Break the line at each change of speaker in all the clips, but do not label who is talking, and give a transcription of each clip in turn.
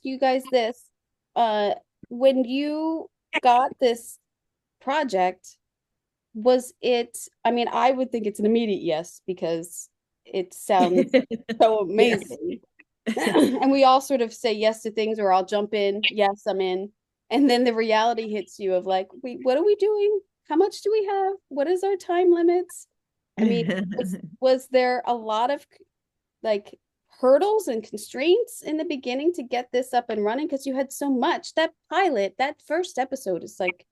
you guys this. Uh, when you got this project, was it, I mean, I would think it's an immediate yes because it sounds so
Yes.
amazing. And we all sort of say yes to things or I'll jump in, yes, I'm in. And then the reality hits you of like, wait, what are we doing? How much do we have? What is our time limits? I mean, was there a lot of like hurdles and constraints in the beginning to get this up and running? Because you had so much. That pilot, that first episode is like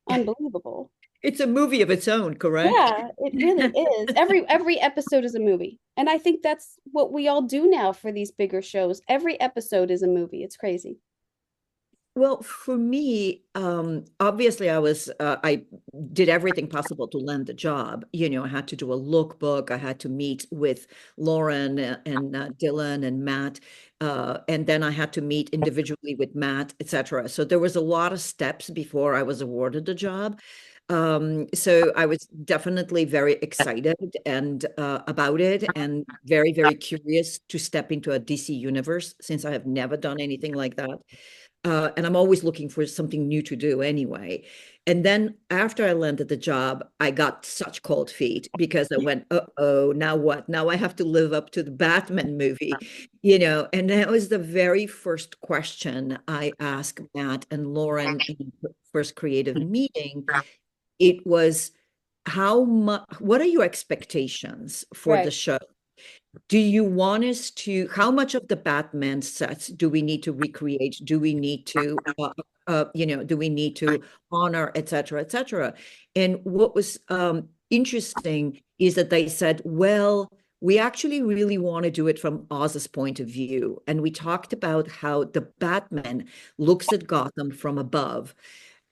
unbelievable.
It's a movie of its own, correct?
Yeah, it really is. Every episode is a movie. And I think that's what we all do now for these bigger shows. Every episode is a movie. It's crazy.
Well, for me, obviously, I did everything possible to land the job. I had to do a lookbook. I had to meet with Lauren and Dylan and Matt, and then I had to meet individually with Matt, etc. So there was a lot of steps before I was awarded the job. So I was definitely very excited and about it, and very, very curious to step into a DC universe since I have never done anything like that. And I'm always looking for something new to do anyway. And then after I landed the job, I got such cold feet because I went, uh-oh, now what? Now I have to live up to the Batman movie. And that was the very first question I asked Matt and Lauren in the first creative meeting. It was, what are your expectations for the
Right.
show? Do you want us to, how much of the Batman sets do we need to recreate? Do we need to, do we need to honor, et cetera, et cetera? And what was interesting is that they said, well, we actually really want to do it from Oz's point of view. And we talked about how the Batman looks at Gotham from above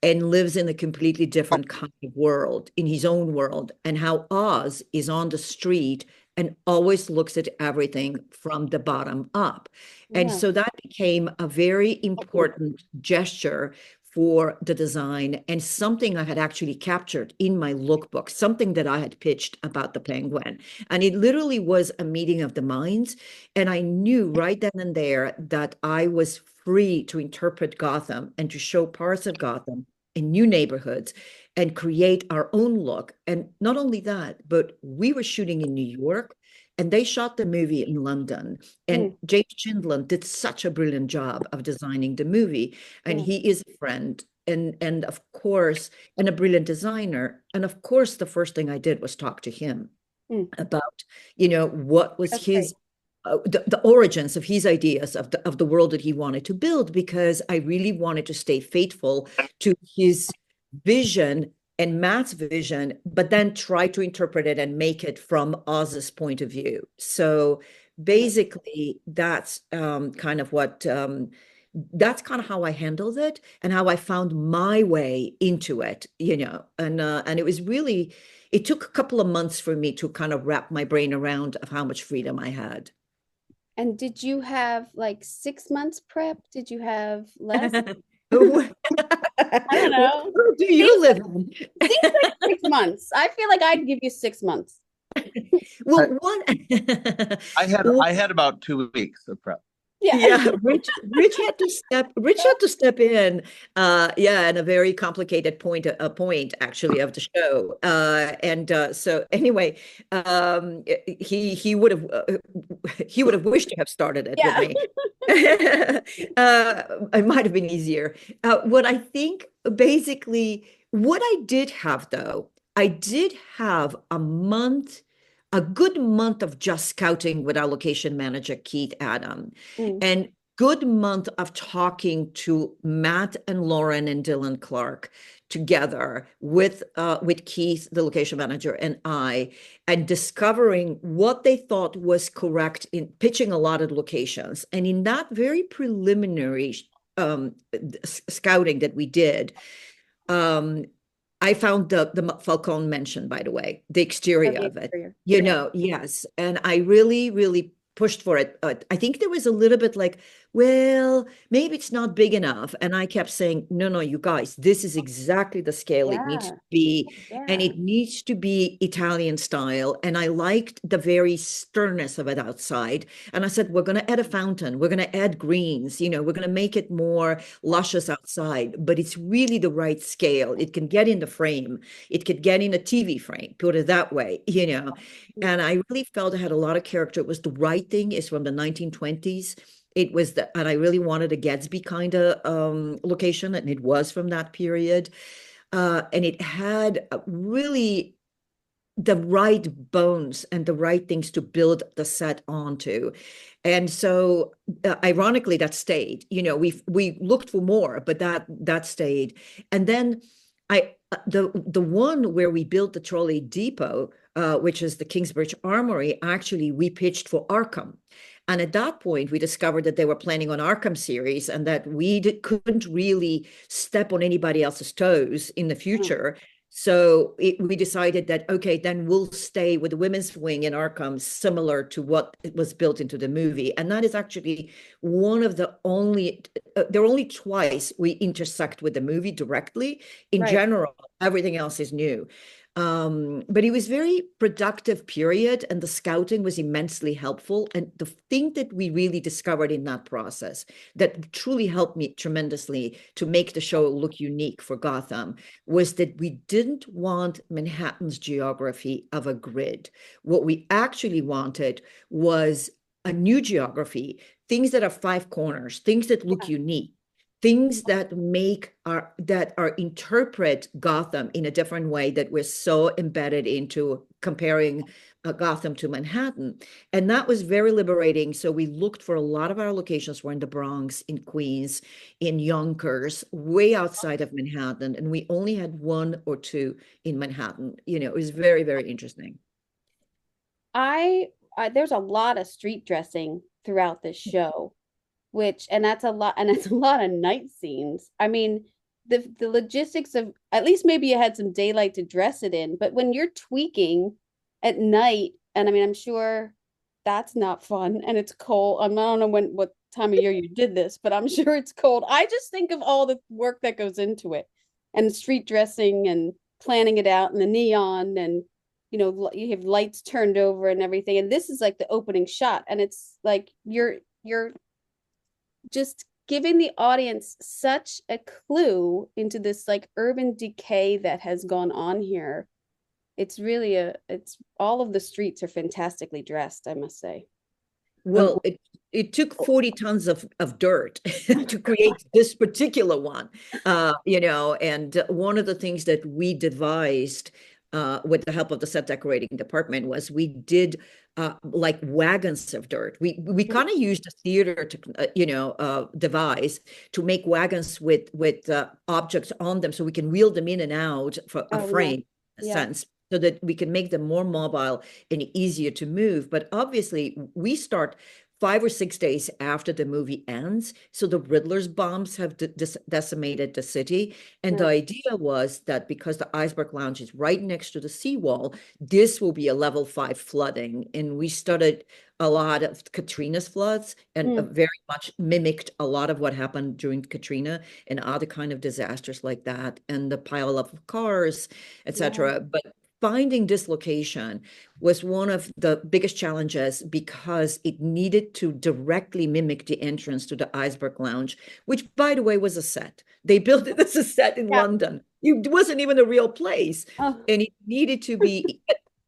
and lives in a completely different kind of world, in his own world, and how Oz is on the street and always looks at everything from the bottom up. And
Yeah.
so that became a very important gesture for the design and something I had actually captured in my lookbook, something that I had pitched about the penguin. And it literally was a meeting of the minds. And I knew right then and there that I was free to interpret Gotham and to show parts of Gotham in new neighborhoods and create our own look. And not only that, but we were shooting in New York and they shot the movie in London. And
Mm,
James Chindlin did such a brilliant job of designing the movie. And
yeah.
he is a friend and of course, and a brilliant designer. And of course, the first thing I did was talk to him
Mm,
about, what was
that's great.
his the origins of his ideas of the world that he wanted to build, because I really wanted to stay faithful to his vision and Matt's vision, but then try to interpret it and make it from Oz's point of view. So
Right.
basically, that's kind of how I handled it and how I found my way into it. And it took a couple of months for me to kind of wrap my brain around of how much freedom I had.
And did you have like 6 months prep? Did you have less?
What
I don't know.
world do you live in?
Seems like 6 months. I feel like I'd give you 6 months.
I,
Well, one,
I had about 2 weeks of prep.
Yeah.
yeah, Rich had to step in, yeah, in a very complicated point actually of the show. And so anyway, he would have wished to have started it with
Yeah.
me. It might have been easier. What I think basically, what I did have though, I did have a good month of just scouting with our location manager, Keith Adam,
Mm,
and good month of talking to Matt and Lauren and Dylan Clark together with Keith, the location manager, and I, and discovering what they thought was correct in pitching a lot of locations. And in that very preliminary um, scouting that we did, um, I found the Falcone mention, by the way, the
of
exterior
the
of it.
exterior.
You
Yeah.
know, yes. And I really, really pushed for it. I think there was a little bit like, well, maybe it's not big enough. And I kept saying, no, no, you guys, this is exactly the scale it needs
Yeah.
to be. And
Yeah.
it needs to be Italian style. And I liked the very sternness of it outside. And I said, we're going to add a fountain. We're going to add greens. You know, we're going to make it more luscious outside. But it's really the right scale. It can get in the frame. It could get in a TV frame, put it that way, you know. And I really felt it had a lot of character. It was the right thing. It's from the 1920s. It was and I really wanted a Gatsby kind of location, and it was from that period. And it had really the right bones and the right things to build the set onto. And so ironically that stayed. You know, we looked for more, but that stayed. And then the one where we built the trolley depot, which is the Kingsbridge Armory, actually we pitched for Arkham. And at that point, we discovered that they were planning on Arkham series and that we couldn't really step on anybody else's toes in the future. So we decided that, okay, then we'll stay with the women's wing in Arkham, similar to what it was built into the movie. And that is actually one of the only, there are only twice we intersect with the movie directly. In
Right.
general, everything else is new. But it was very productive period, and the scouting was immensely helpful. And the thing that we really discovered in that process that truly helped me tremendously to make the show look unique for Gotham was that we didn't want Manhattan's geography of a grid. What we actually wanted was a new geography, things that are five corners, things that look unique, things that interpret Gotham in a different way, that we're so embedded into comparing Gotham to Manhattan. And that was very liberating. So we looked for a lot of our locations were in the Bronx, in Queens, in Yonkers, way outside of Manhattan. And we only had one or two in Manhattan. You know, it was very, very interesting.
There's a lot of street dressing throughout this show, and that's a lot, and it's a lot of night scenes. I mean, the logistics of, at least maybe you had some daylight to dress it in, but when you're tweaking at night, and I mean, I'm sure that's not fun, and it's cold. I don't know what time of year you did this, but I'm sure it's cold. I just think of all the work that goes into it, and street dressing and planning it out, and the neon, and you have lights turned over and everything. And this is like the opening shot, and it's like you're just giving the audience such a clue into this like urban decay that has gone on here. It's really it's all of the streets are fantastically dressed, I must say.
Well, it took 40 tons of dirt to create this particular one, you know, and one of the things that we devised with the help of the set decorating department was we did like wagons of dirt. We kind of used a theater to device to make wagons with objects on them, so we can wheel them in and out for a frame, in a sense, so that we can make them more mobile and easier to move. But obviously, we start 5 or 6 days after the movie ends. So the Riddler's bombs have decimated the city. And the idea was that because the Iceberg Lounge is right next to the seawall, this will be a level 5 flooding. And we studied a lot of Katrina's floods and very much mimicked a lot of what happened during Katrina and other kind of disasters like that, and the pile up of cars, etc. But finding this location was one of the biggest challenges because it needed to directly mimic the entrance to the Iceberg Lounge, which, by the way, was a set. They built it as a set in London. It wasn't even a real place. And it needed to be,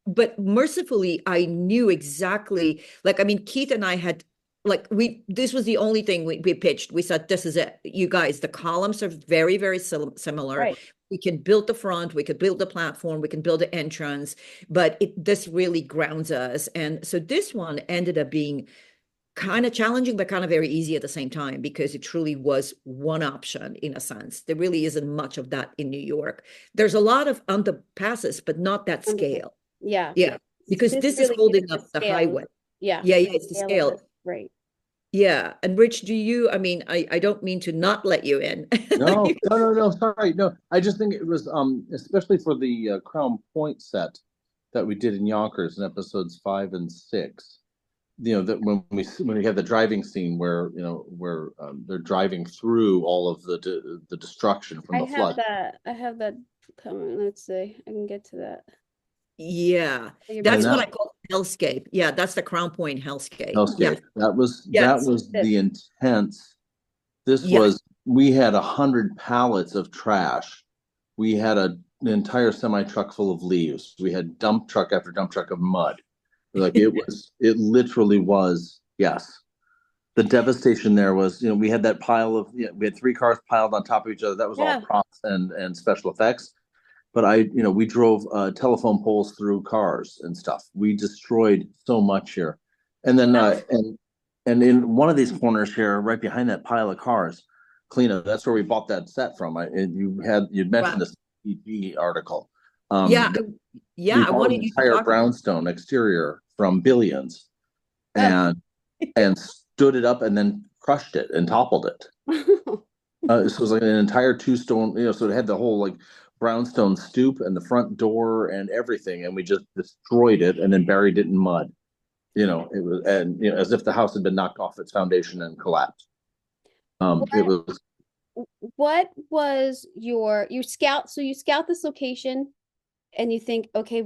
but mercifully, I knew exactly, like, I mean, Keith and I had, like, this was the only thing we pitched. We said, this is it. You guys, the columns are very, very similar.
Right.
We can build the front, we could build the platform, we can build the entrance, but this really grounds us. And so this one ended up being kind of challenging, but kind of very easy at the same time, because it truly was one option in a sense. There really isn't much of that in New York. There's a lot of underpasses, but not that scale.
Yeah.
Because this is holding up the highway.
Yeah,
it's the scale.
Right.
Yeah. And Rich, I mean, I don't mean to not let you in.
No, sorry. No, I just think it was, especially for the Crown Point set that we did in Yonkers in episodes 5 and 6. that when we had the driving scene where they're driving through all of the destruction from
I
the
have
flood.
that. I have that coming. Let's see. I can get to that.
Yeah,
You're
And
that's
bringing
what
that
I call hellscape. Yeah, that's the Crown Point hellscape. Yeah,
hellscape, that
yes,
was
it.
the intense. This
yes.
was, we had 100 pallets of trash. We had an entire semi truck full of leaves. We had dump truck after dump truck of mud. Like it literally was, yes. The devastation there was, we had that pile of, we had 3 cars piled on top of each other. That was all
Yeah.
props and special effects. But we drove telephone poles through cars and stuff. We destroyed so much here. And then, and in one of these corners here, right behind that pile of cars, Kalina, that's where we bought that set from. You'd mentioned
Wow.
this EP article.
Yeah,
We
yeah. I
bought an
wanted you to
entire
talk about.
brownstone exterior from Billions
Oh.
and stood it up and then crushed it and toppled it. So it was like an entire 2 stone, so it had the whole like brownstone stoop and the front door and everything, and we just destroyed it and then buried it in mud. It was, and as if the house had been knocked off its foundation and collapsed. It
What
was
what was you scout, so you scout this location and you think, okay,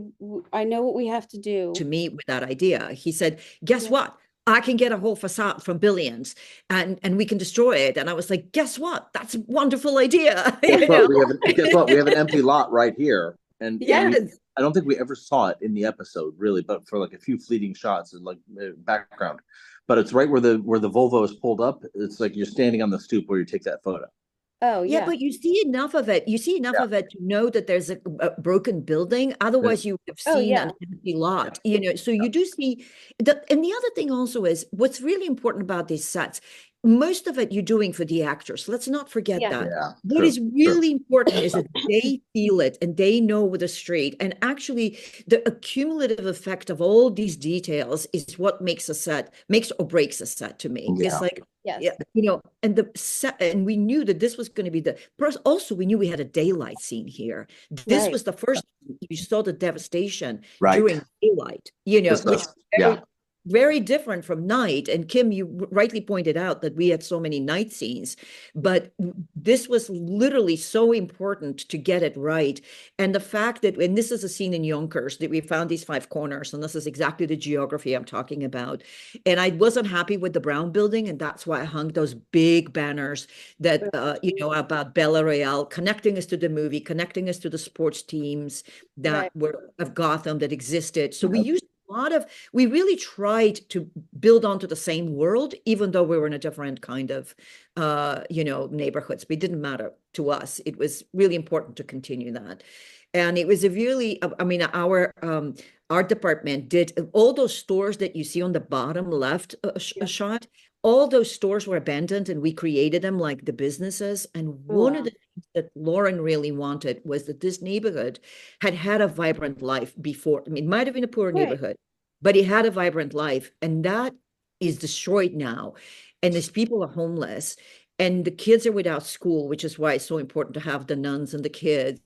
I know what we have to
To
do.
me with that idea. He said, "Guess
Yeah.
what? I can get a whole facade from Billions, and we can destroy it." And I was like, "Guess what? That's a wonderful idea."
guess
You
what
know?
we have an empty lot right here, and we
Yes.
I don't think we ever saw it in the episode really, but for like a few fleeting shots and like background. But it's right where the Volvo is pulled up. It's like you're standing on the stoop where you take that photo.
Oh,
Yeah,
yeah.
but you see enough of it. You see enough
Yeah.
of it to know that there's a broken building.
Yeah.
Otherwise, you would have
Oh,
seen
yeah.
an empty lot. So you do see and the other thing also is what's really important about these sets. Most of it you're doing for the actors. Let's not forget
Yeah.
that.
Yeah,
What
true,
is
true.
really important is that they feel it and they know with the street. And actually, the accumulative effect of all these details is what makes or breaks a set to me. It's
Yeah.
like,
Yes.
yeah, and the set, and we knew that this was going to be also we knew we had a daylight scene here. This
Right.
was the first you saw the devastation
Right.
during daylight,
This
which
was,
very,
yeah.
very different from night. And Kim, you rightly pointed out that we had so many night scenes, but this was literally so important to get it right. And the fact that, and this is a scene in Yonkers, that we found these 5 corners, and this is exactly the geography I'm talking about. And I wasn't happy with the Brown building, and that's why I hung those big banners that, about Bella Real, connecting us to the movie, connecting us to the sports teams that
Right.
were of Gotham that existed. So we used we really tried to build onto the same world, even though we were in a different kind of, neighborhoods. But it didn't matter to us. It was really important to continue that. And it was a really, I mean, our art department did all those stores that you see on the bottom left
Yeah.
shot. All those stores were abandoned and we created them like the businesses. And
Oh,
one
wow.
of the things that Lauren really wanted was that this neighborhood had a vibrant life before. I mean, it might have been a poor
Right.
neighborhood, but it had a vibrant life. And that is destroyed now. And these people are homeless and the kids are without school, which is why it's so important to have the nuns and the kids.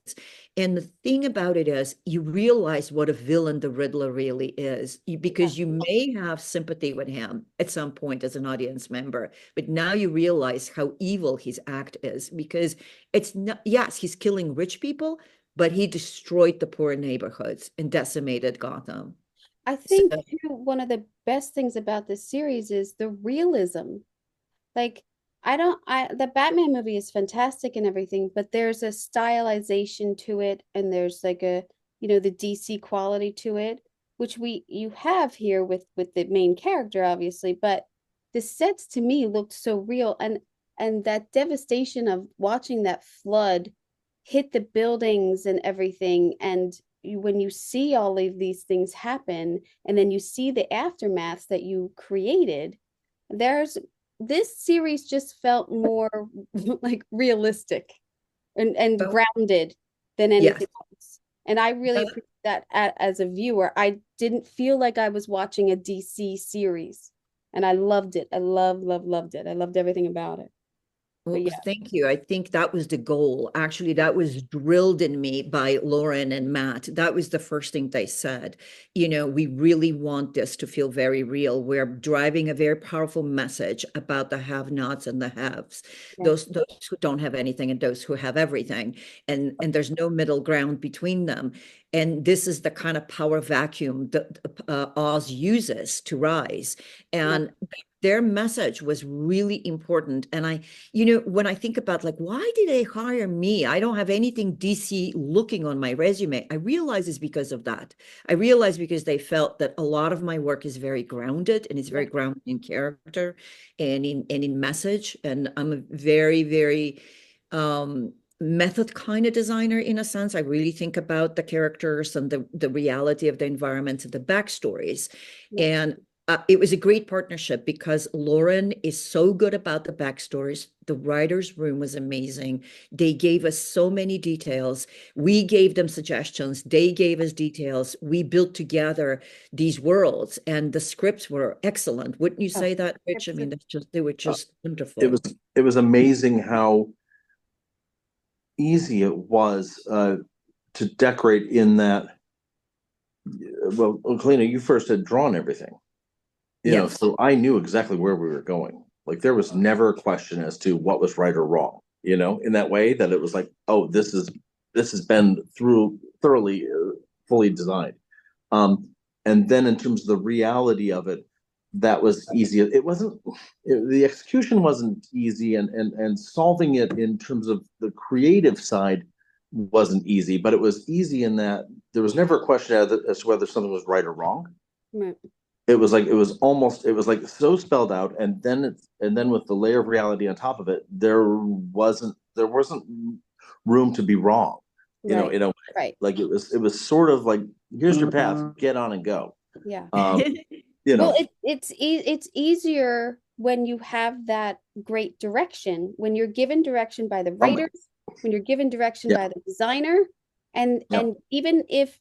And the thing about it is, you realize what a villain the Riddler really is, because you may have sympathy with him at some point as an audience member, but now you realize how evil his act is, because it's not, yes, he's killing rich people, but he destroyed the poor neighborhoods and decimated Gotham.
I
So,
think too, one of the best things about this series is the realism. Like, the Batman movie is fantastic and everything, but there's a stylization to it, and there's like the DC quality to it, which you have here with the main character, obviously, but the sets to me looked so real, and that devastation of watching that flood hit the buildings and everything, and when you see all of these things happen, and then you see the aftermaths that you created, there's this series just felt more like realistic and
oh,
grounded than
yes.
anything else. And I really appreciate that as a viewer. I didn't feel like I was watching a DC series. And I loved it. I loved it. I loved everything about it. But
Well,
yeah,
thank you. I think that was the goal. Actually, that was drilled in me by Lauren and Matt. That was the first thing they said. We really want this to feel very real. We're driving a very powerful message about the have-nots and the haves,
yeah,
those who don't have anything and those who have everything. And there's no middle ground between them. And this is the kind of power vacuum that Oz uses to rise.
yeah.
And their message was really important. And when I think about like, why did they hire me? I don't have anything DC looking on my resume. I realize it's because of that. I realize because they felt that a lot of my work is very grounded and it's very
Yeah.
grounded in character and in message. And I'm a very, very method kind of designer in a sense. I really think about the characters and the reality of the environments and the backstories.
Yeah.
And it was a great partnership because Lauren is so good about the backstories. The writer's room was amazing. They gave us so many details. We gave them suggestions. They gave us details. We built together these worlds, and the scripts were excellent. Wouldn't you
Oh,
say that, Rich? I
it's
mean, they were
Uh,
just
it was
wonderful.
it was amazing how easy it was to decorate in that. Well, Kalina, you first had drawn everything,
Yes.
so I knew exactly where we were going. Like there was never a question as to what was right or wrong, in that way that it was like, oh, this has been thoroughly, fully designed. And then in terms of the reality of it, that was easy. It wasn't, the execution wasn't easy, and solving it in terms of the creative side wasn't easy, but it was easy in that there was never a question as to whether something was right or wrong.
right.
It was like so spelled out, and then with the layer of reality on top of it, there wasn't room to be wrong,
Right.
in a way.
Right.
Like it was sort of like, here's your path, get on and go.
Yeah.
um you
Well,
know
it's easier when you have that great direction, when you're given direction by the
oh my,
writers, when you're given direction
yeah,
by the designer, and
yeah,
even if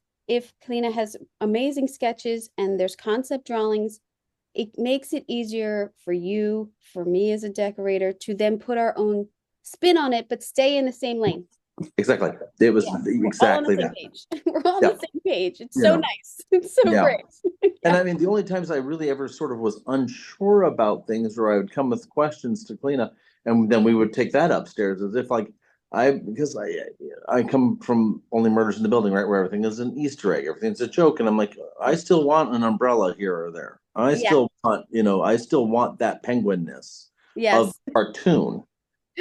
Kalina has amazing sketches and there's concept drawings, it makes it easier for you, for me as a decorator, to then put our own spin on it, but stay in the same lane.
exactly. It was
Yeah, we're all on the
exactly
same
that.
page. We're all on
Yeah,
the same page. It's
you
so
know
nice. It's so
yeah.
great.
And
Yeah.
I mean, the only times I really ever sort of was unsure about things, or I would come with questions to Kalina, and then we would take that upstairs, as if like because I come from Only Murders in the Building, right, where everything is an Easter egg, everything's a joke, and I'm like, I still want an umbrella here or there.
Yeah.
I still want that penguinness of
Yes.
cartoon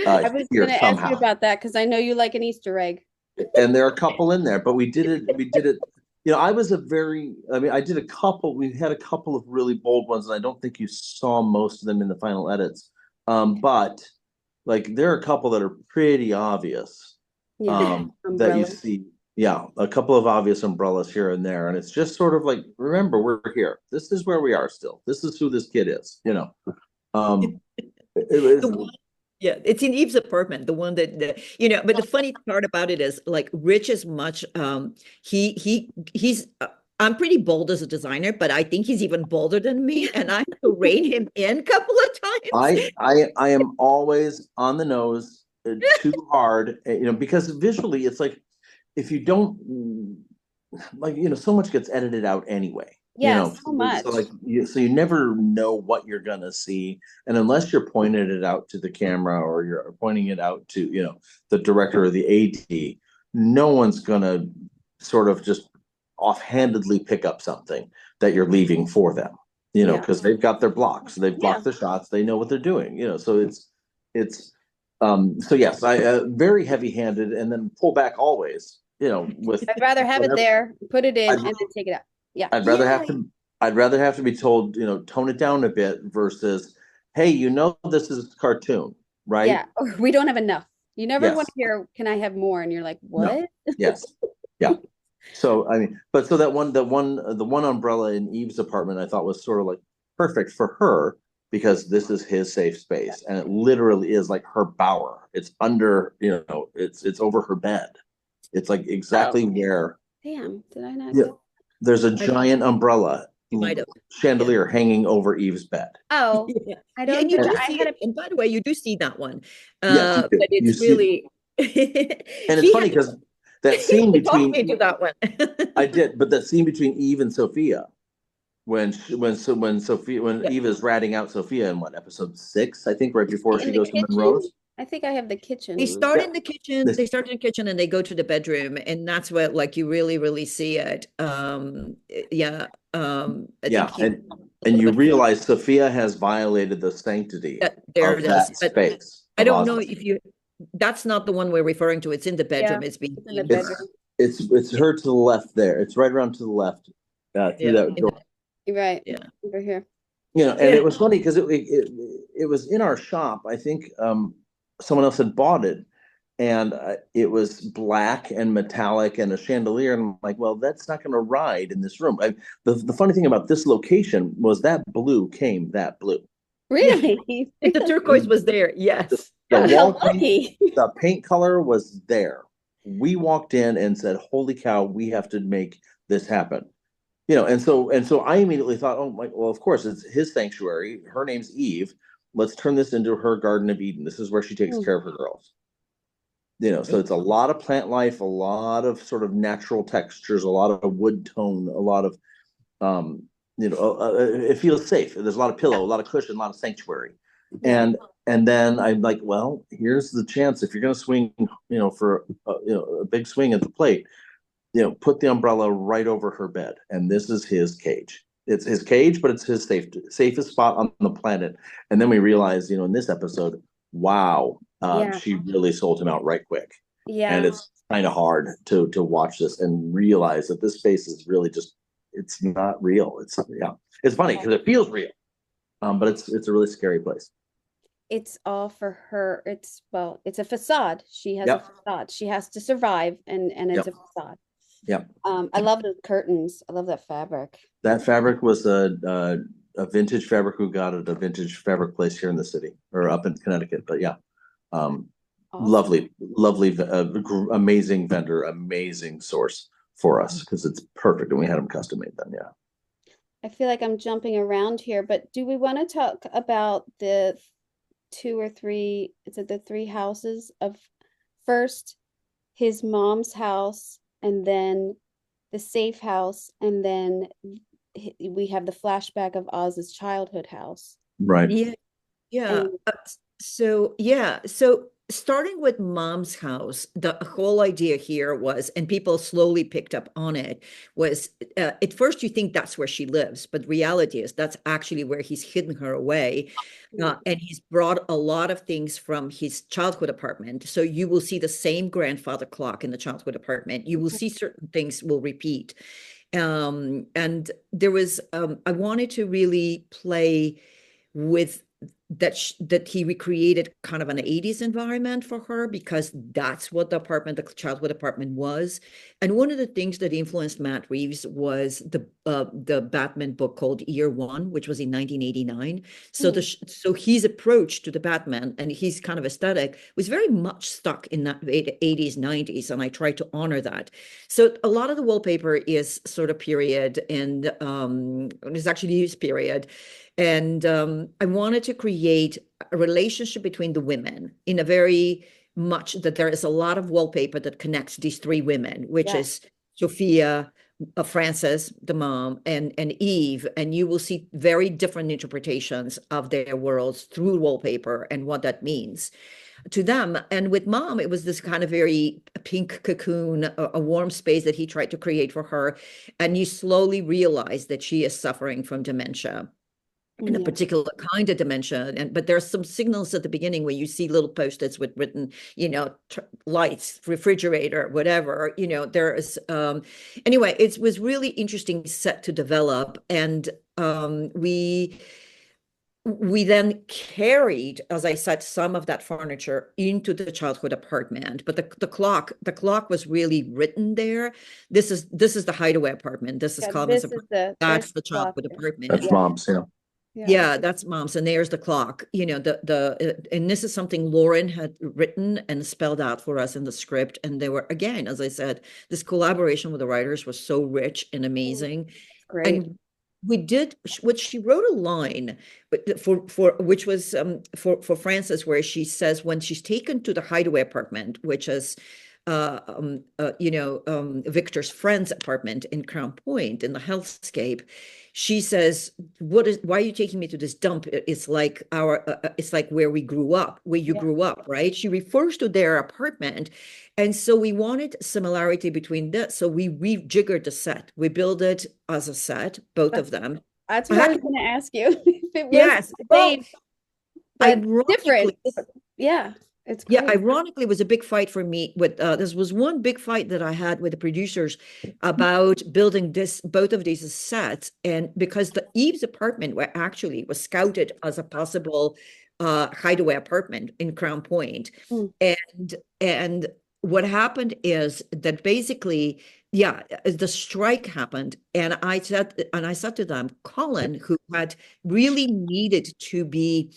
I was
here
gonna ask you
somehow.
about that because I know you like an Easter egg.
And there are a couple in there, but we did it. I did a couple, we had a couple of really bold ones, and I don't think you saw most of them in the final edits. But like there are a couple that are pretty obvious,
Yeah.
that you
Umbrella.
see. Yeah, a couple of obvious umbrellas here and there, and it's just sort of like, remember, we're here. This is where we are still. This is who this kid is. It was.
The Yeah, it's in Eve's apartment, the one but the funny part about it is like Rich is much he's I'm pretty bold as a designer, but I think he's even bolder than me, and I have to rein him in a couple of times.
I am always on the nose, too hard, because visually it's like, if you don't, like, so much gets edited out anyway.
Yeah, so
So
much.
like you never know what you're gonna see, and unless you're pointing it out to the camera, or you're pointing it out to the director or the AD, no one's gonna sort of just offhandedly pick up something that you're leaving for them,
Yeah.
because they've got their blocks, they've
Yeah.
blocked the shots, they know what they're doing, so it's so yes, I very heavy handed, and then pull back always, with
I'd rather have it
whatever.
there, put it in,
I'd,
and then take it out. Yeah.
I'd rather have
Yeah.
to I'd rather have to be told, tone it down a bit, versus, hey, this is a cartoon, right?
Yeah. Or we don't have enough. You never want
Yes.
to hear, can I have more? And you're like,
No.
what?
Yes. Yeah. So I mean, but so the one umbrella in Eve's apartment, I thought was sort of like perfect for her, because this is his safe space, and it literally is like her bower. It's under, it's over her bed. It's like
Oh,
exactly where,
damn. Did I not
yeah,
get?
there's a
I
giant umbrella
might have.
chandelier hanging over Eve's bed.
Oh,
Yeah.
I
Yeah,
don't
and you
think
do
I
see
had
it. And by the way, you do see that one.
Yes, you do.
But
You
it's
see,
really
and it's
he
funny
had
because that scene
he talked me
between
to that one.
I did, but that scene between Eve and Sophia, when Sophia when
Yeah.
Eve is ratting out Sophia in what episode 6, I think, right before she
in the
goes to
kitchen.
Monroe's.
I think I have the
They
kitchen.
start
Yeah,
in the kitchen,
this,
they start in the kitchen and they go to the bedroom, and that's where like you really, really see it. Yeah. I think
yeah,
he's a
and
little
you
bit
realize Sophia has violated the sanctity
there
of
it is.
that
But
space
I
of
don't know
Osmond.
if you that's not the one we're referring to. It's in the
Yeah,
bedroom. It's being
it's in the
Eve's.
bedroom.
It's her to the left there. It's right around to the left through
Yeah.
that door.
You're right.
Yeah.
Over here.
And
Yeah.
it was funny because it was in our shop. I think someone else had bought it, and it was black and metallic and a chandelier. And I'm like, well, that's not going to ride in this room. The funny thing about this location was that blue came that blue.
Really?
The turquoise was there. Yes.
The
How
wall paint,
lucky.
the paint color was there. We walked in and said, "Holy cow, we have to make this happen." And so I immediately thought, oh my, well, of course it's his sanctuary. Her name's Eve. Let's turn this into her Garden of Eden. This is where she takes care of her girls. So it's a lot of plant life, a lot of sort of natural textures, a lot of wood tone, a lot of, it feels safe. There's a lot of pillow, a lot of cushion, a lot of sanctuary.
Yeah.
And then I'm like, well, here's the chance. If you're going to swing, for a big swing at the plate, put the umbrella right over her bed. And this is his cage. It's his cage, but it's his safest spot on the planet. And then we realize, in this episode, wow,
Yeah.
she really sold him out right quick.
Yeah.
And it's kind of hard to watch this and realize that this space is really it's not real. It's funny because it feels real. But it's a really scary place.
It's all for her. It's a facade. She has a facade. She has to survive, and it's a facade.
Yeah.
I love the curtains. I love that fabric.
That fabric was a vintage fabric we got at a vintage fabric place here in the city or up in Connecticut. But yeah,
Awesome.
lovely, amazing vendor, amazing source for us because it's perfect, and we had them custom made then. Yeah.
I feel like I'm jumping around here, but do we want to talk about the 2 or 3? Is it the 3 houses of first his mom's house, and then the safe house, and then we have the flashback of Oz's childhood house.
Right.
Yeah. Yeah.
And
So starting with Mom's house, the whole idea here was, and people slowly picked up on it, was at first you think that's where she lives, but reality is that's actually where he's hidden her away. And he's brought a lot of things from his childhood apartment. So you will see the same grandfather clock in the childhood apartment. You will see certain things will repeat. And there was, I wanted to really play with that he recreated kind of an 80s environment for her, because that's what the childhood apartment was. And one of the things that influenced Matt Reeves was the Batman book called Year One, which was in 1989. So so his approach to the Batman and his kind of aesthetic was very much stuck in that 80s, 90s, and I tried to honor that. So a lot of the wallpaper is sort of period, and it's actually his period. And I wanted to create a relationship between the women in a very much that there is a lot of wallpaper that connects these 3 women, which is Sophia, Frances, the mom, and Eve. And you will see very different interpretations of their worlds through wallpaper and what that means to them. And with Mom, it was this kind of very pink cocoon, a warm space that he tried to create for her. And you slowly realize that she is suffering from dementia. In a particular kind of dementia, but there's some signals at the beginning where you see little post-its with written, lights, refrigerator, whatever. There's anyway, it was really interesting set to develop, and we then carried, as I said, some of that furniture into the childhood apartment. But the clock was really written there. This is the hideaway apartment. This is Calvin's apartment. That's the childhood apartment.
That's Mom's.
Yeah, that's Mom's, and there's the clock. And this is something Lauren had written and spelled out for us in the script. And they were, again, as I said, this collaboration with the writers was so rich and amazing.
Great.
And we did what she wrote a line for which was for Frances, where she says when she's taken to the hideaway apartment, which is Victor's friend's apartment in Crown Point in the hellscape, she says, why are you taking me to this dump? It's like it's like where we grew up, where you grew up, right? She refers to their apartment. And so we wanted similarity between this. So we rejiggered the set. We built it as a set, both of them.
That's what I was going to ask you. If it was
Yes.
the
Well,
same, but different.
ironically,
Yeah, it's
yeah,
great.
ironically, it was a big fight for me with this was one big fight that I had with the producers about building both of these sets. And because the Eve's apartment were actually was scouted as a possible hideaway apartment in Crown Point.
Mm.
And what happened is that basically, yeah, the strike happened, and I said to them, Colin, who had really needed to be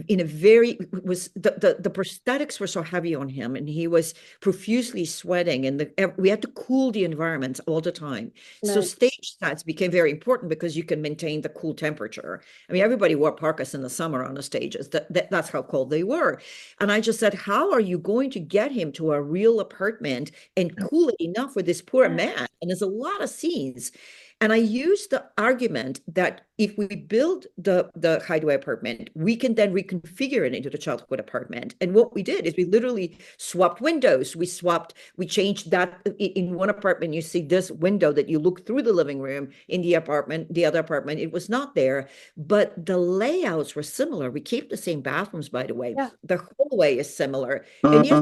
in a very was the prosthetics were so heavy on him, and he was profusely sweating, and we had to cool the environment all the time. So
Right.
stage sets became very important because you can maintain the cool temperature. I mean, everybody wore parkas in the summer on the stages. That's how cold they were. And I just said, how are you going to get him to a real apartment and cool it enough for this poor man? And there's a lot of scenes. And I used the argument that if we build the hideaway apartment, we can then reconfigure it into the childhood apartment. And what we did is we literally swapped windows. We changed that in one apartment. You see this window that you look through the living room. In the other apartment, it was not there, but the layouts were similar. We kept the same bathrooms, by the way.
Yeah.
The hallway is similar. And yes,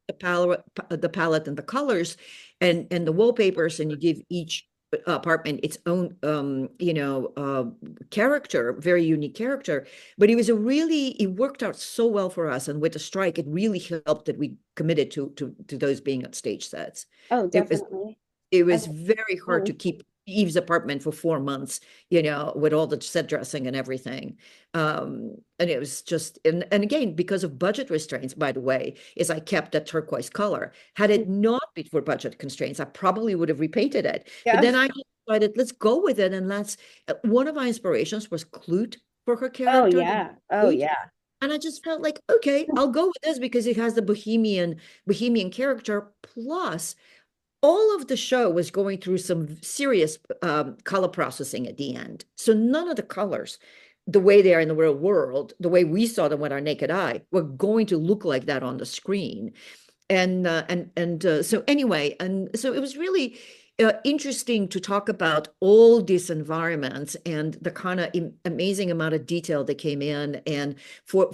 the palette and the colors and the wallpapers, and you give each apartment its own character, very unique character. But it worked out so well for us, and with the strike it really helped that we committed to those being on stage sets.
Oh, definitely.
It was very hard to keep Eve's apartment for 4 months, with all the set dressing and everything. And it was just, and again, because of budget restraints, by the way, is I kept that turquoise color. Had it not been for budget constraints, I probably would have repainted it. But then I decided, let's go with it. And one of my inspirations was Clute for her character.
Oh, yeah. Oh, yeah.
And I just felt like, okay, I'll go with this because it has the bohemian character. Plus, all of the show was going through some serious color processing at the end. So none of the colors, the way they are in the real world, the way we saw them with our naked eye, were going to look like that on the screen. And so anyway, and so it was really interesting to talk about all these environments and the kind of amazing amount of detail that came in. And for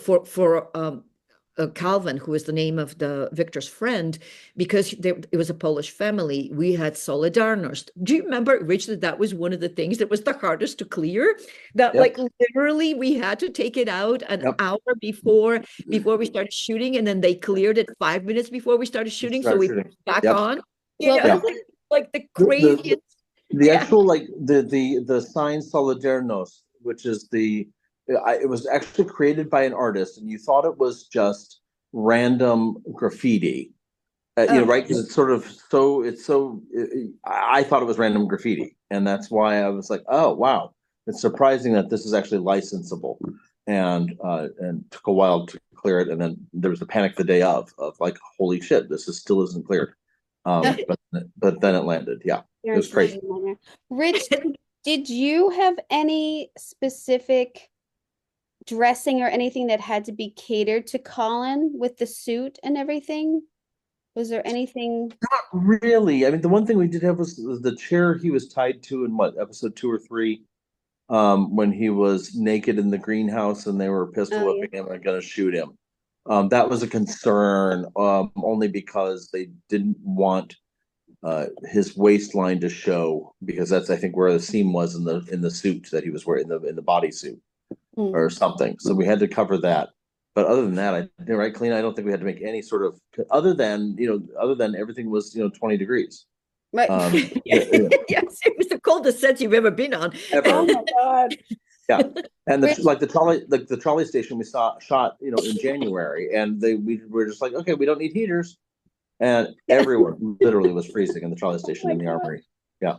Calvin, who is the name of Victor's friend, because it was a Polish family, we had Solidarność. Do you remember, Rich, that was one of the things that was the hardest to clear? That like literally we had to take it out an hour before we started shooting, and then they cleared it 5 minutes before we started shooting, so we put it back on. Like the craziest.
The actual the sign Solidarność, which is it was actually created by an artist, and you thought it was just random graffiti, right? Because it's sort of I thought it was random graffiti, and that's why I was like, oh wow, it's surprising that this is actually licensable, and took a while to clear it, and then there was the panic the day of like, holy shit, this still isn't cleared, but then it landed. Yeah, it was crazy.
Rich, did you have any specific dressing or anything that had to be catered to Colin with the suit and everything? Was there anything?
Not really. I mean, the one thing we did have was the chair he was tied to in episode 2 or 3, when he was naked in the greenhouse and they were pistol whipping him and going to shoot him. That was a concern, only because they didn't want his waistline to show, because that's, I think, where the seam was in the suit that he was wearing, in the bodysuit. Or something. So we had to cover that. But other than that, right, Kalina, I don't think we had to make any sort of, other than everything was 20 degrees.
Right.
Yes, it was the coldest sets you've ever been on.
Ever.
Oh my God.
Yeah. And the trolley station we shot in January, and we were just like, okay, we don't need heaters. And everyone literally was freezing in the trolley station in the armory. Yeah.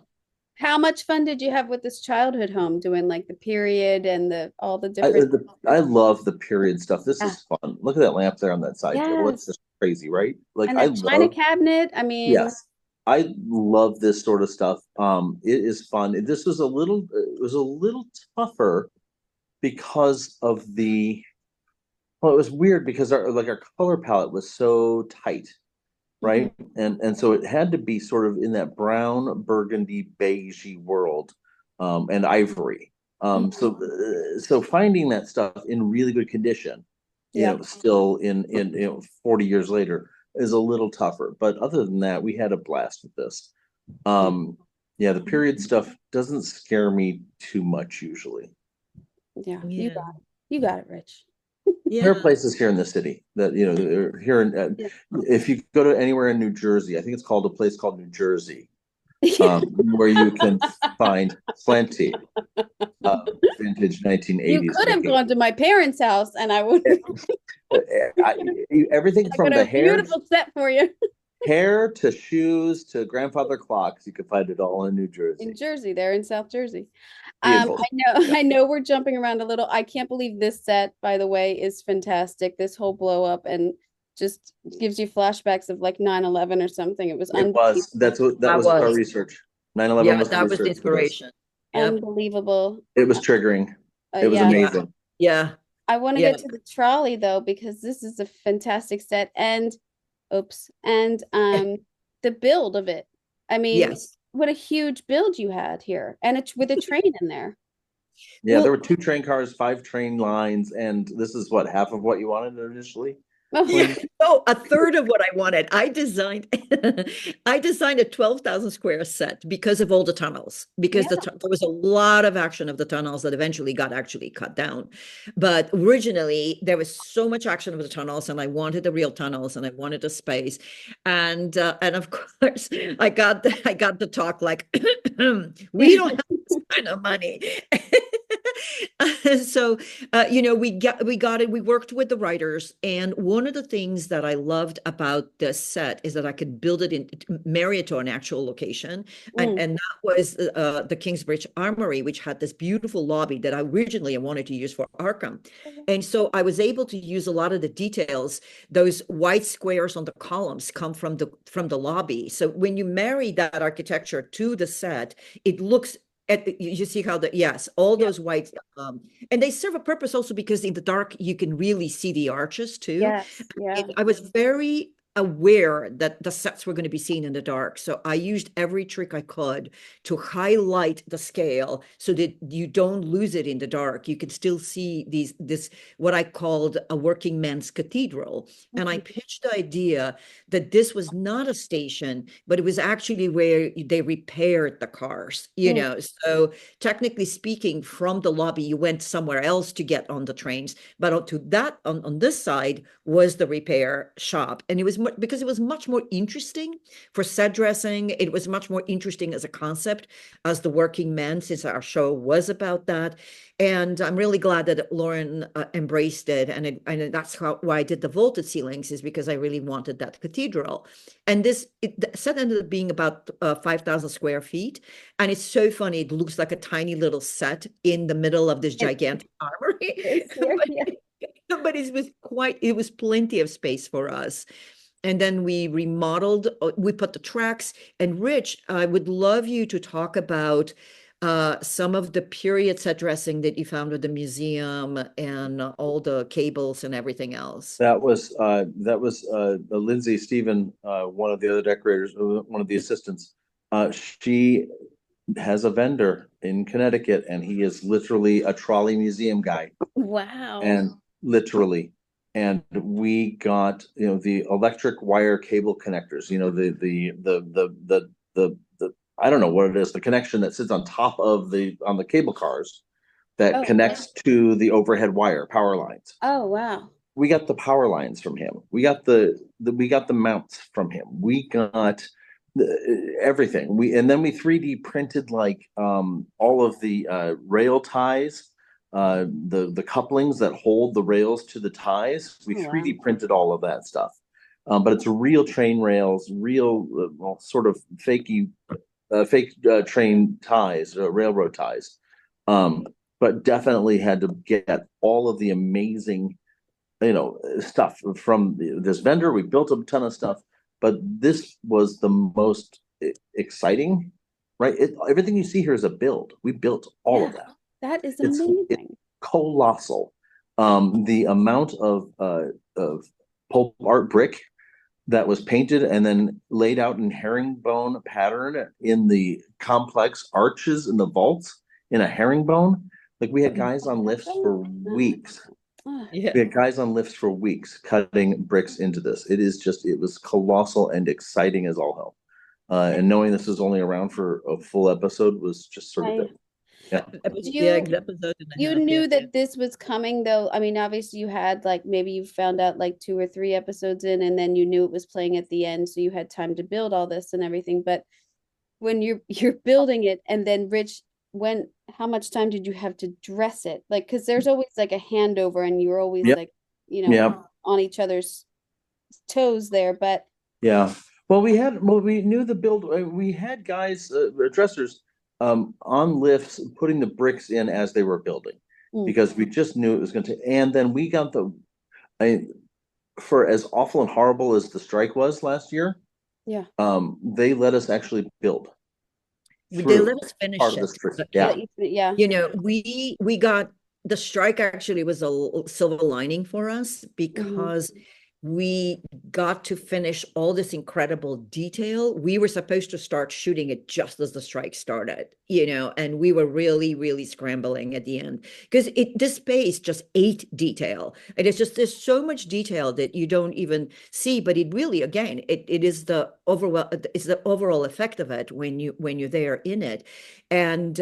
How much fun did you have with this childhood home doing like the period and the all the
I
different
I love the period stuff. This
yeah.
is fun. Look at that lamp there on that side table. It's
Yes.
just crazy, right? Like
And
I
that china
love,
cabinet. I mean,
yes, I love this sort of stuff. It is fun. This was it was a little tougher because of well, it was weird because our color palette was so tight,
mhm,
right? And so it had to be sort of in that brown, burgundy, beigey world, and ivory.
mhm.
So finding that stuff in really good condition,
Yeah.
still in 40 years later is a little tougher. But other than that, we had a blast with this. Um, yeah, the period stuff doesn't scare me too much usually.
Yeah. You
Yeah.
got it. You got it, Rich.
There are
Yeah.
places here in the city that here in
Yeah.
if you go to anywhere in New Jersey, I think it's called a place called New Jersey,
Yeah.
where you can find plenty of vintage
You
1980s
could have
making.
gone to my parents' house and I would
I, Everything
I
from
got
the
a beautiful set for you.
hair to shoes to grandfather clocks, you can find it all in New
In
Jersey.
Jersey, there in South Jersey.
Beautiful.
I know,
Yeah.
I know we're jumping around a little. I can't believe this set, by the way, is fantastic. This whole blow up and just gives you flashbacks of like 9/11 or something. It was
It was.
unbelievable.
That
I
was our
was.
research. 9/11
Yeah,
was the
that was the
research for this.
inspiration. Yep.
Unbelievable.
It was triggering. It was
Yeah.
Yeah.
amazing.
Yeah.
I want to
Yeah.
get to the trolley though, because this is a fantastic set and oops, and the build of it. I mean,
Yes.
what a huge build you had here, and it's with a train in there.
Yeah, there
Well,
were two train cars, five train lines, and this is what, half of what you wanted initially,
Oh,
yeah,
Colleen?
no, a third of what I wanted. I designed I designed a 12,000 square set because of all the tunnels, because
yeah.
there was a lot of action of the tunnels that eventually got actually cut down. But originally there was so much action of the tunnels and I wanted the real tunnels and I wanted the space. And of course I got the talk like we don't have this kind of money. So we got it. We worked with the writers, and one of the things that I loved about this set is that I could build it in, marry it to an actual location, and
Mm.
that was the Kingsbridge Armory, which had this beautiful lobby that I originally wanted to use for Arkham, and so I was able to use a lot of the details. Those white squares on the columns come from the lobby. So when you marry that architecture to the set, it looks you see how yes, all
Yeah.
those white and they serve a purpose also because in the dark you can really see the arches too.
Yes. Yeah.
I was very aware that the sets were going to be seen in the dark. So I used every trick I could to highlight the scale so that you don't lose it in the dark. You can still see this, what I called a working man's cathedral. And I
Mhm.
pitched the idea that this was not a station, but it was actually where they repaired the cars,
Mm.
So technically speaking, from the lobby, you went somewhere else to get on the trains. But on this side was the repair shop. And it was because it was much more interesting for set dressing. It was much more interesting as a concept as the working men, since our show was about that. And I'm really glad that Lauren embraced it. And that's why I did the vaulted ceilings, is because I really wanted that cathedral. And the set ended up being about 5,000 square feet. And it's so funny. It looks like a tiny little set in the middle of this
It
gigantic armory.
is here. Yeah.
But it was plenty of space for us. And then we remodeled, we put the tracks. And Rich, I would love you to talk about some of the period set dressing that you found at the museum and all the cables and everything else.
Lindsay Stephen, one of the other decorators, one of the assistants. She has a vendor in Connecticut, and he is literally a trolley museum guy,
Wow.
and literally. And we got the electric wire cable connectors. The I don't know what it is. The connection that sits on top of on the cable cars that
Oh, okay.
connects to the overhead wire power lines.
Oh, wow.
We got the power lines from him. We got we got the mounts from him. We got everything. And then we 3D printed like all of the rail ties, the couplings that hold the rails to the ties. We
Oh,
3D
wow.
printed all of that stuff. But it's real train rails, real sort of fakey fake train ties, railroad ties. But definitely had to get all of the amazing, stuff from this vendor. We built a ton of stuff, but this was the most exciting, right? Everything you see here is a build. We built all of that.
That is
It's
amazing.
colossal. The amount of pulp art brick that was painted and then laid out in herringbone pattern in the complex arches in the vaults in a herringbone. Like we had guys on lifts for weeks.
Yeah.
We had guys on lifts for weeks cutting bricks into this. It was colossal and exciting as all hell. And knowing this was only around for a full episode was just sort of it. Yeah.
Yeah, episode and a
You
half,
knew
yeah.
that this was coming though. I mean, obviously you had like maybe you found out like 2 or 3 episodes in, and then you knew it was playing at the end, so you had time to build all this and everything. But when you're building it, and then Rich, how much time did you have to dress it? Like, because there's always like a handover, and you're always
Yep.
like,
Yeah.
on each other's toes there. But
Yeah. Well, we knew the build. We had guys, dressers, on lifts putting the bricks in as they were building because we just knew it was going to. And then we got for as awful and horrible as the strike was last year,
yeah,
they let us actually build.
They let us finish
part of the
it.
strike.
But,
Yeah.
yeah.
We got the strike actually was a silver lining for us because we got to finish all this incredible detail. We were supposed to start shooting it just as the strike started, and we were really, really scrambling at the end because this space just ate detail. And there's so much detail that you don't even see, but it really, again, it is the overall effect of it when you're there in it. And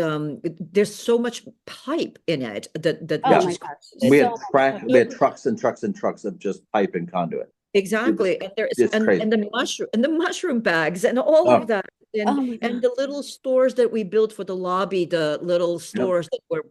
there's so much pipe in it that
Oh my gosh.
We had
So
we had trucks and trucks and trucks of just pipe and conduit.
exactly. And there's
It's
and
crazy.
the mushroom bags and all of that.
Oh my God.
And the little stores that we built for the lobby, the little stores that were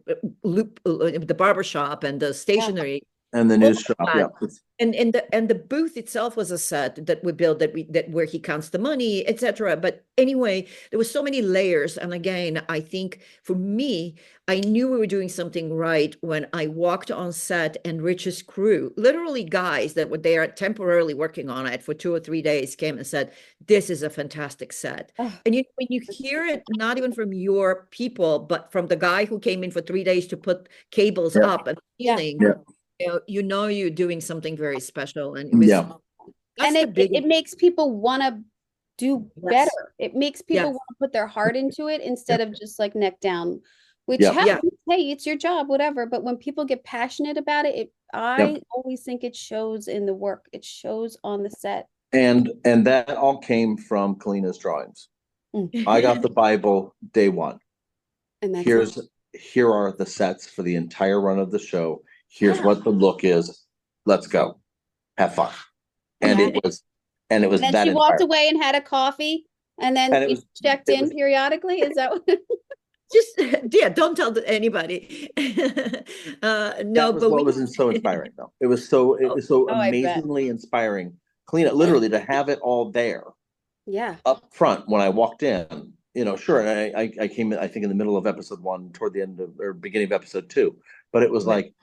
the barber shop and the stationery.
And the
all
news
of
shop.
that.
Yeah.
And the booth itself was a set that we built that where he counts the money, etc. But anyway, there was so many layers. And again, I think for me, I knew we were doing something right when I walked on set and Rich's crew, literally guys that were there temporarily working on it for 2 or 3 days, came and said, "This is a fantastic set."
Oh.
And when you hear it, not even from your people, but from the guy who came in for 3 days to put cables up and ceiling.
Yeah.
You're doing something very special, and it was
and it makes people want to do better. It makes people want to put their heart into it instead of just like neck down, which happens. Hey, it's your job, whatever. But when people get passionate about it, I always think it shows in the work. It shows on the set.
And that all came from Kalina's drawings. I got the Bible day one.
And
here are the sets for the entire run of the show. Here's what the look is. Let's go. Have fun. And it was
and then
that
she walked away and had a coffee and then checked in periodically. Is that what
just don't tell anybody. No, but
what was so inspiring though. It was so amazingly inspiring. Kalina, literally to have it all there.
Yeah.
Up front when I walked in, sure. And I came in, I think in the middle of episode 1, toward the end of or beginning of episode 2. But it was like,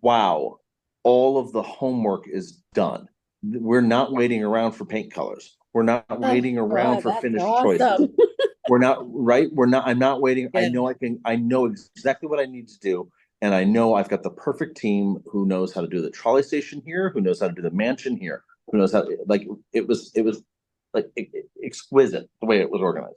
wow, all of the homework is done. We're not waiting around for paint colors. We're not waiting around for finished choices. I'm not waiting.
Yeah.
I know exactly what I need to do. And I know I've got the perfect team who knows how to do the trolley station here, who knows how to do the mansion here, who knows how, like, it was like exquisite the way it was organized.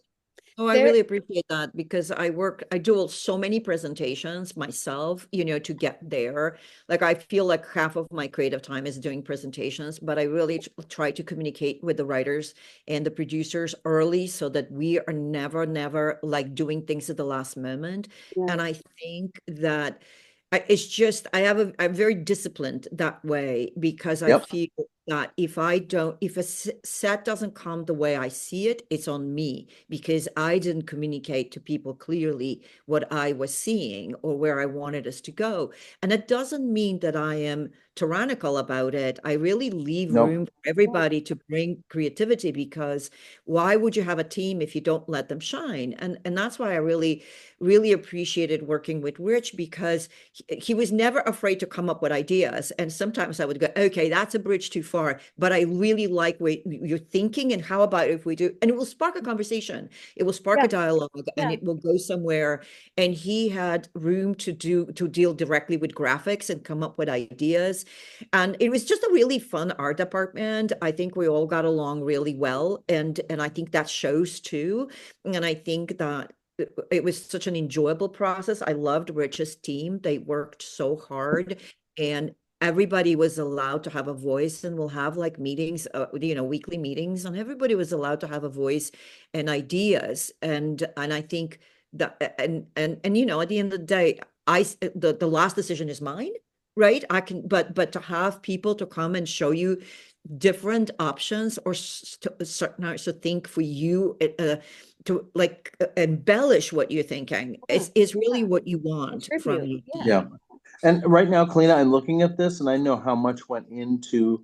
Oh, I really appreciate that because I do so many presentations myself, to get there. Like I feel like half of my creative time is doing presentations, but I really try to communicate with the writers and the producers early so that we are never like doing things at the last moment. Yeah. And I think that I'm very disciplined that way because I feel that if a set doesn't come the way I see it, it's on me because I didn't communicate to people clearly what I was seeing or where I wanted us to go. And it doesn't mean that I am tyrannical about it. I really leave
Nope.
room for everybody to bring creativity because why would you have a team if you don't let them shine? And that's why I really appreciated working with Rich because he was never afraid to come up with ideas. And sometimes I would go, okay, that's a bridge too far, but I really like what you're thinking. And how about if we do, and it will spark a conversation, it will spark a dialogue, and it will go somewhere. And he had room to deal directly with graphics and come up with ideas. And it was just a really fun art department. I think we all got along really well. And I think that shows too. And I think that it was such an enjoyable process. I loved Rich's team. They worked so hard and everybody was allowed to have a voice, and we'll have like meetings, weekly meetings, and everybody was allowed to have a voice and ideas. And I think that, and at the end of the day, the last decision is mine, right? I can, but to have people to come and show you different options or certain to think for you, to like embellish what you're thinking is really what you want from you.
Yeah. And right now, Kalina, I'm looking at this and I know how much went into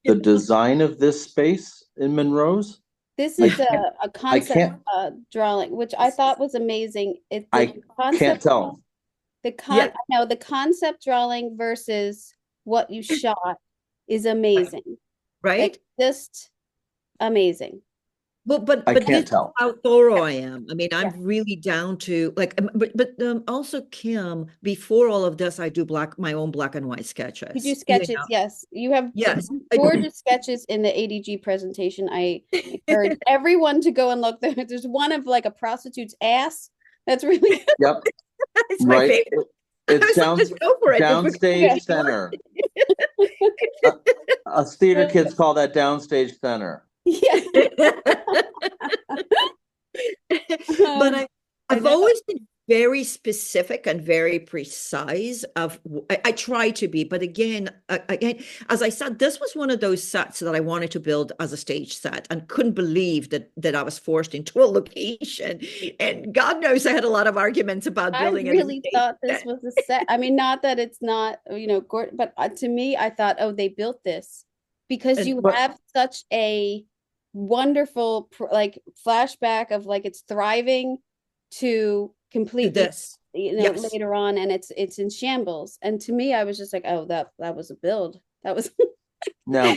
the design of this space in Monroe's.
This is a concept drawing, which I thought was amazing.
I can't tell.
The concept drawing versus what you shot is amazing.
Right?
Like, just amazing.
Well, but
I can't
this
tell
is how thorough I am. I mean, I'm really down to like, but also Kim, before all of this, I do my own black and white sketches.
You do sketches, yes. You have gorgeous sketches in the ADG presentation. I encourage everyone to go and look there. There's one of like a prostitute's ass. That's really
Yep.
It's my favorite.
It's downstage center. Us theater kids call that downstage center.
Yeah.
But I've always been very specific and very precise of I try to be, but again, as I said, this was one of those sets that I wanted to build as a stage set and couldn't believe that I was forced into a location. And God knows I had a lot of arguments about building it.
I really thought this was a set. I mean, not that it's not, but to me, I thought, oh, they built this because you have such a wonderful like flashback of like it's thriving to completely later on, and it's in shambles. And to me, I was just like, oh, that was a build. That was
no,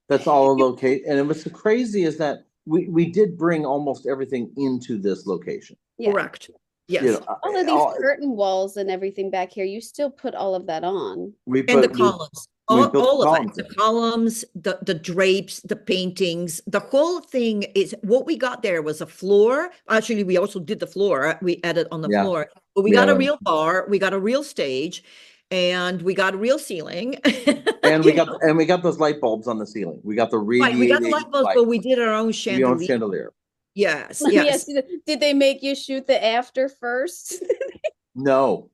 that's all locate. And what's crazy is that we did bring almost everything into this location.
Correct. Yes.
All of these curtain walls and everything back here, you still put all of that on.
And the columns. All of it, the columns, the drapes, the paintings, the whole thing is what we got there was a floor. Actually, we also did the floor. We added on the floor, but we got a real bar, we got a real stage, and we got a real ceiling.
and we got those light bulbs on the ceiling. We got the
we got the light bulbs, but we did our own chandelier. Yes.
Did they make you shoot the after first?
No.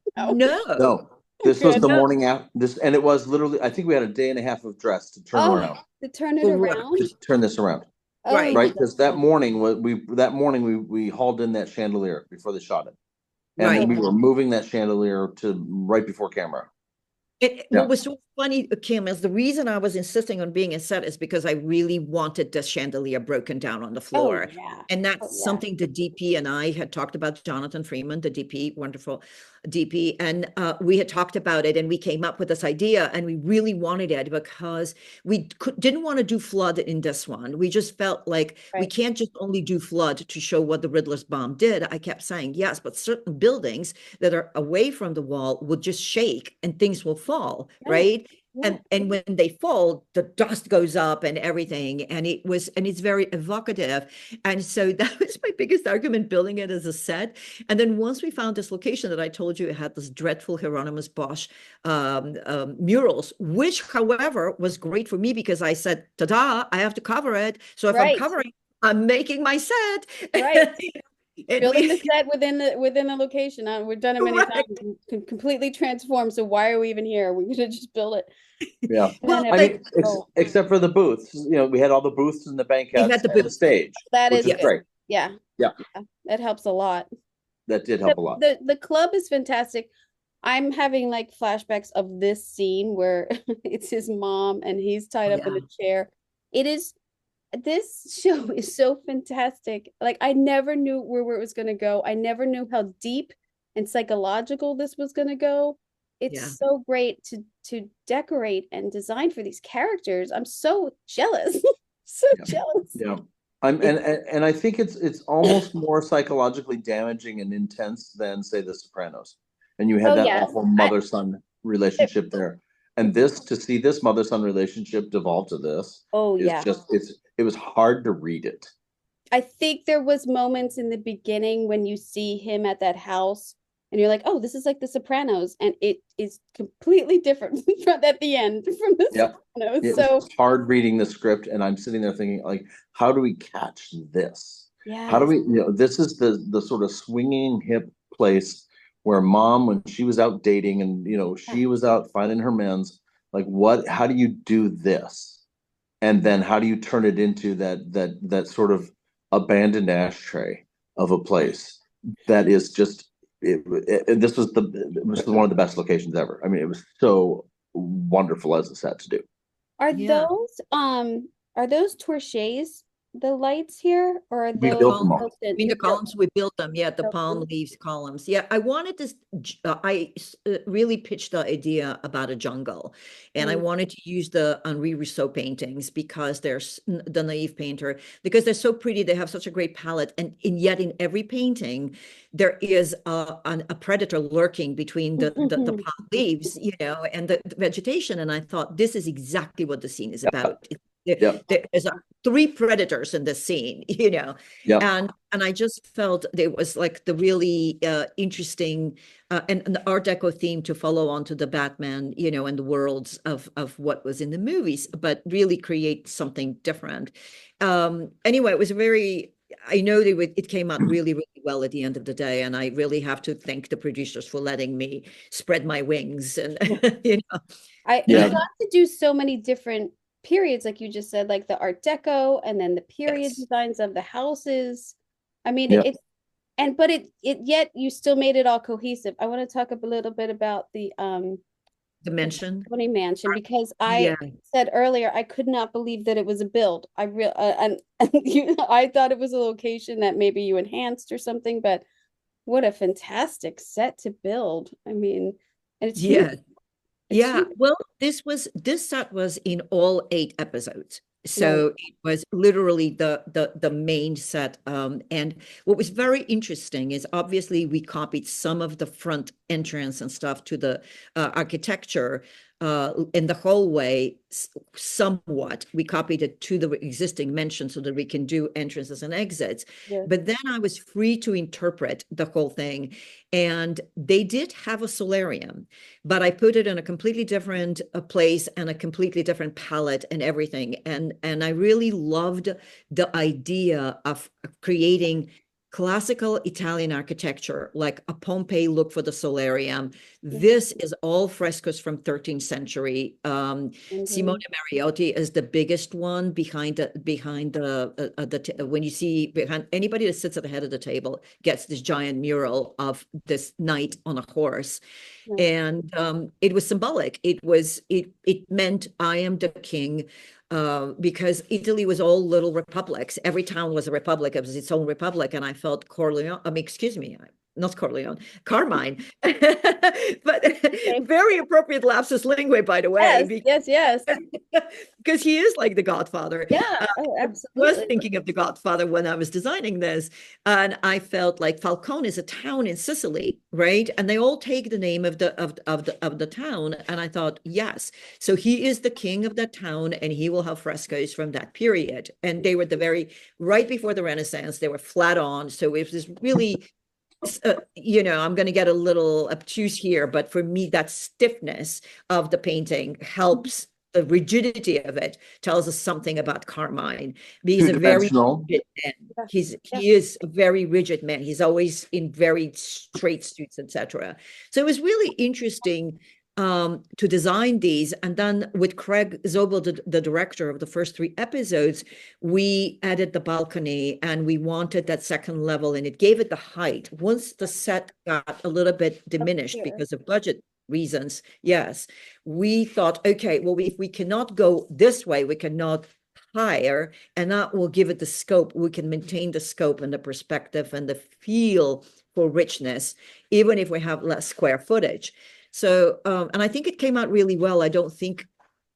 This was the morning after this, and it was literally, I think we had a day and a half of dress to turn around.
To turn it around?
To turn this around. Right. Because that morning we hauled in that chandelier before they shot it. And we were moving that chandelier to right before camera.
What was so funny, Kim, is the reason I was insisting on being in set is because I really wanted the chandelier broken down on the floor. And that's something the DP and I had talked about, Jonathan Freeman, the DP, wonderful DP. And we had talked about it and we came up with this idea and we really wanted it because we didn't want to do flood in this one. We just felt like we can't just only do flood to show what the Riddler's bomb did. I kept saying, yes, but certain buildings that are away from the wall will just shake and things will fall, right? And when they fall, the dust goes up and everything, and it's very evocative. And so that was my biggest argument building it as a set. And then once we found this location that I told you, it had this dreadful Hieronymus Bosch murals, which, however, was great for me because I said, ta-da, I have to cover it. So if I'm covering, I'm making my set. And
building the
we,
set within the location. We've done it many times.
correct.
Completely transformed. So why are we even here? We could just build it.
Yeah.
And then
Well,
it
I
was,
like
mean,
oh,
except for the booths, we had all the booths and the
we had
banquettes
the
and the
booth.
stage,
that
which
is
is
Yes.
good.
great.
Yeah.
Yeah,
Yeah. That helps a lot.
that did
The,
help a lot.
the club is fantastic. I'm having like flashbacks of this scene where it's his mom and he's tied up in
Yeah.
a chair. It is This show is so fantastic. Like I never knew where it was going to go. I never knew how deep and psychological this was going to go.
Yeah.
It's so great to decorate and design for these characters. I'm so jealous. So
Yeah.
jealous.
Yeah. And I think it's almost more psychologically damaging and intense than say The Sopranos. And you had
Oh
that
yeah.
awful
I
mother-son relationship there. And this to see this mother-son relationship devolve to this
oh
is
yeah.
just it was hard to read it.
I think there was moments in the beginning when you see him at that house and you're like, "Oh, this is like The Sopranos," and it is completely different from at the end from The
Yeah.
Sopranos.
It was
So,
hard reading the script, and I'm sitting there thinking, like, how do we catch this? How do
yes.
we, this is the sort of swinging hip place where mom, when she was out dating and
Yeah.
she was out finding her men's, like, how do you do this? And then how do you turn it into that sort of abandoned ashtray of a place that is just this was one of the best locations ever. I mean, it was so wonderful as a set to do.
Are
Yeah.
those torches the lights here, or are
We
The
those
built them
columns.
all.
built in?
I mean,
You
the
built
columns, we built them. Yeah, the palm
them.
leaves columns. Yeah, I wanted this. Really pitched the idea about a jungle, and I
Mm.
wanted to use the Henri Rousseau paintings because the naive painter, because they're so pretty. They have such a great palette, and yet in every painting, there is a predator lurking between the palm leaves, and the vegetation. And I thought this is exactly what the scene is about.
Yep.
There's three predators in the scene,
Yep.
and I just felt there was like the really interesting and the Art Deco theme to follow on to the Batman, and the worlds of what was in the movies, but really create something different. Anyway, it was I know it came out really, really well at the end of the day, and I really have to thank the producers for letting me spread my wings and
We
Yeah.
got to do so many different periods, like you just said, like the Art Deco and then the period
yes,
designs of the houses. I mean,
Yep.
but it yet you still made it all cohesive. I want to talk a little bit about the
dimension.
Tony Mansion because I
Yeah.
said earlier I could not believe that it was a build. I real and I thought it was a location that maybe you enhanced or something, but what a fantastic set to build. I mean, and it's huge.
Yeah.
It's
Yeah,
huge.
well, this set was in all 8 episodes.
Right.
So it was literally the main set. And what was very interesting is obviously we copied some of the front entrance and stuff to the architecture in the hallway somewhat. We copied it to the existing mansion so that we can do entrances and exits.
Yeah.
But then I was free to interpret the whole thing. And they did have a solarium, but I put it in a completely different place and a completely different palette and everything. And I really loved the idea of creating classical Italian architecture, like a Pompeii look for the solarium. This is all frescoes from 13th century. Simone Mariotti is the biggest one behind when you see behind anybody that sits at the head of the table gets this giant mural of this knight on a horse.
Right.
And it was symbolic. It meant I am the king, because Italy was all little republics. Every town was a republic. It was its own republic, and I felt Corleone. I mean, excuse me, not Corleone, Carmine. But
Okay.
very appropriate lapsus linguae, by the way,
Yes.
because he is like the Godfather.
Yeah. Oh,
I was
absolutely.
thinking of the Godfather when I was designing this, and I felt like Falcone is a town in Sicily, right? And they all take the name of the town, and I thought, yes, so he is the king of that town, and he will have frescoes from that period. And they were right before the Renaissance. They were flat on, so it was really. I'm going to get a little obtuse here, but for me, that stiffness of the painting helps the rigidity of it tells us something about Carmine. He's a very
Two-dimensional.
rigid man.
Yeah.
He is a very rigid man. He's always in very straight suits, etc. So it was really interesting to design these. And then with Craig Zobel, the director of the first 3 episodes, we added the balcony and we wanted that second level, and it gave it the height. Once the set got a little bit diminished because of budget reasons, yes, we thought, okay, well, if we cannot go this way, we cannot higher, and that will give it the scope. We can maintain the scope and the perspective and the feel for richness, even if we have less square footage. So, and I think it came out really well. I don't think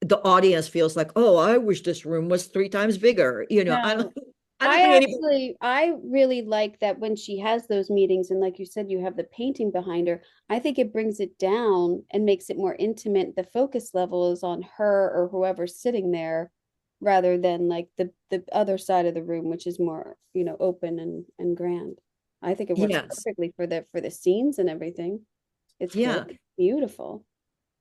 the audience feels like, oh, I wish this room was 3 times bigger. You know, I
No.
don't think anybody.
I really like that when she has those meetings, and like you said, you have the painting behind her. I think it brings it down and makes it more intimate. The focus level is on her or whoever's sitting there, rather than like the other side of the room, which is more, open and grand. I think it works
Yes.
perfectly for the scenes and everything. It's
Yeah.
great. Beautiful.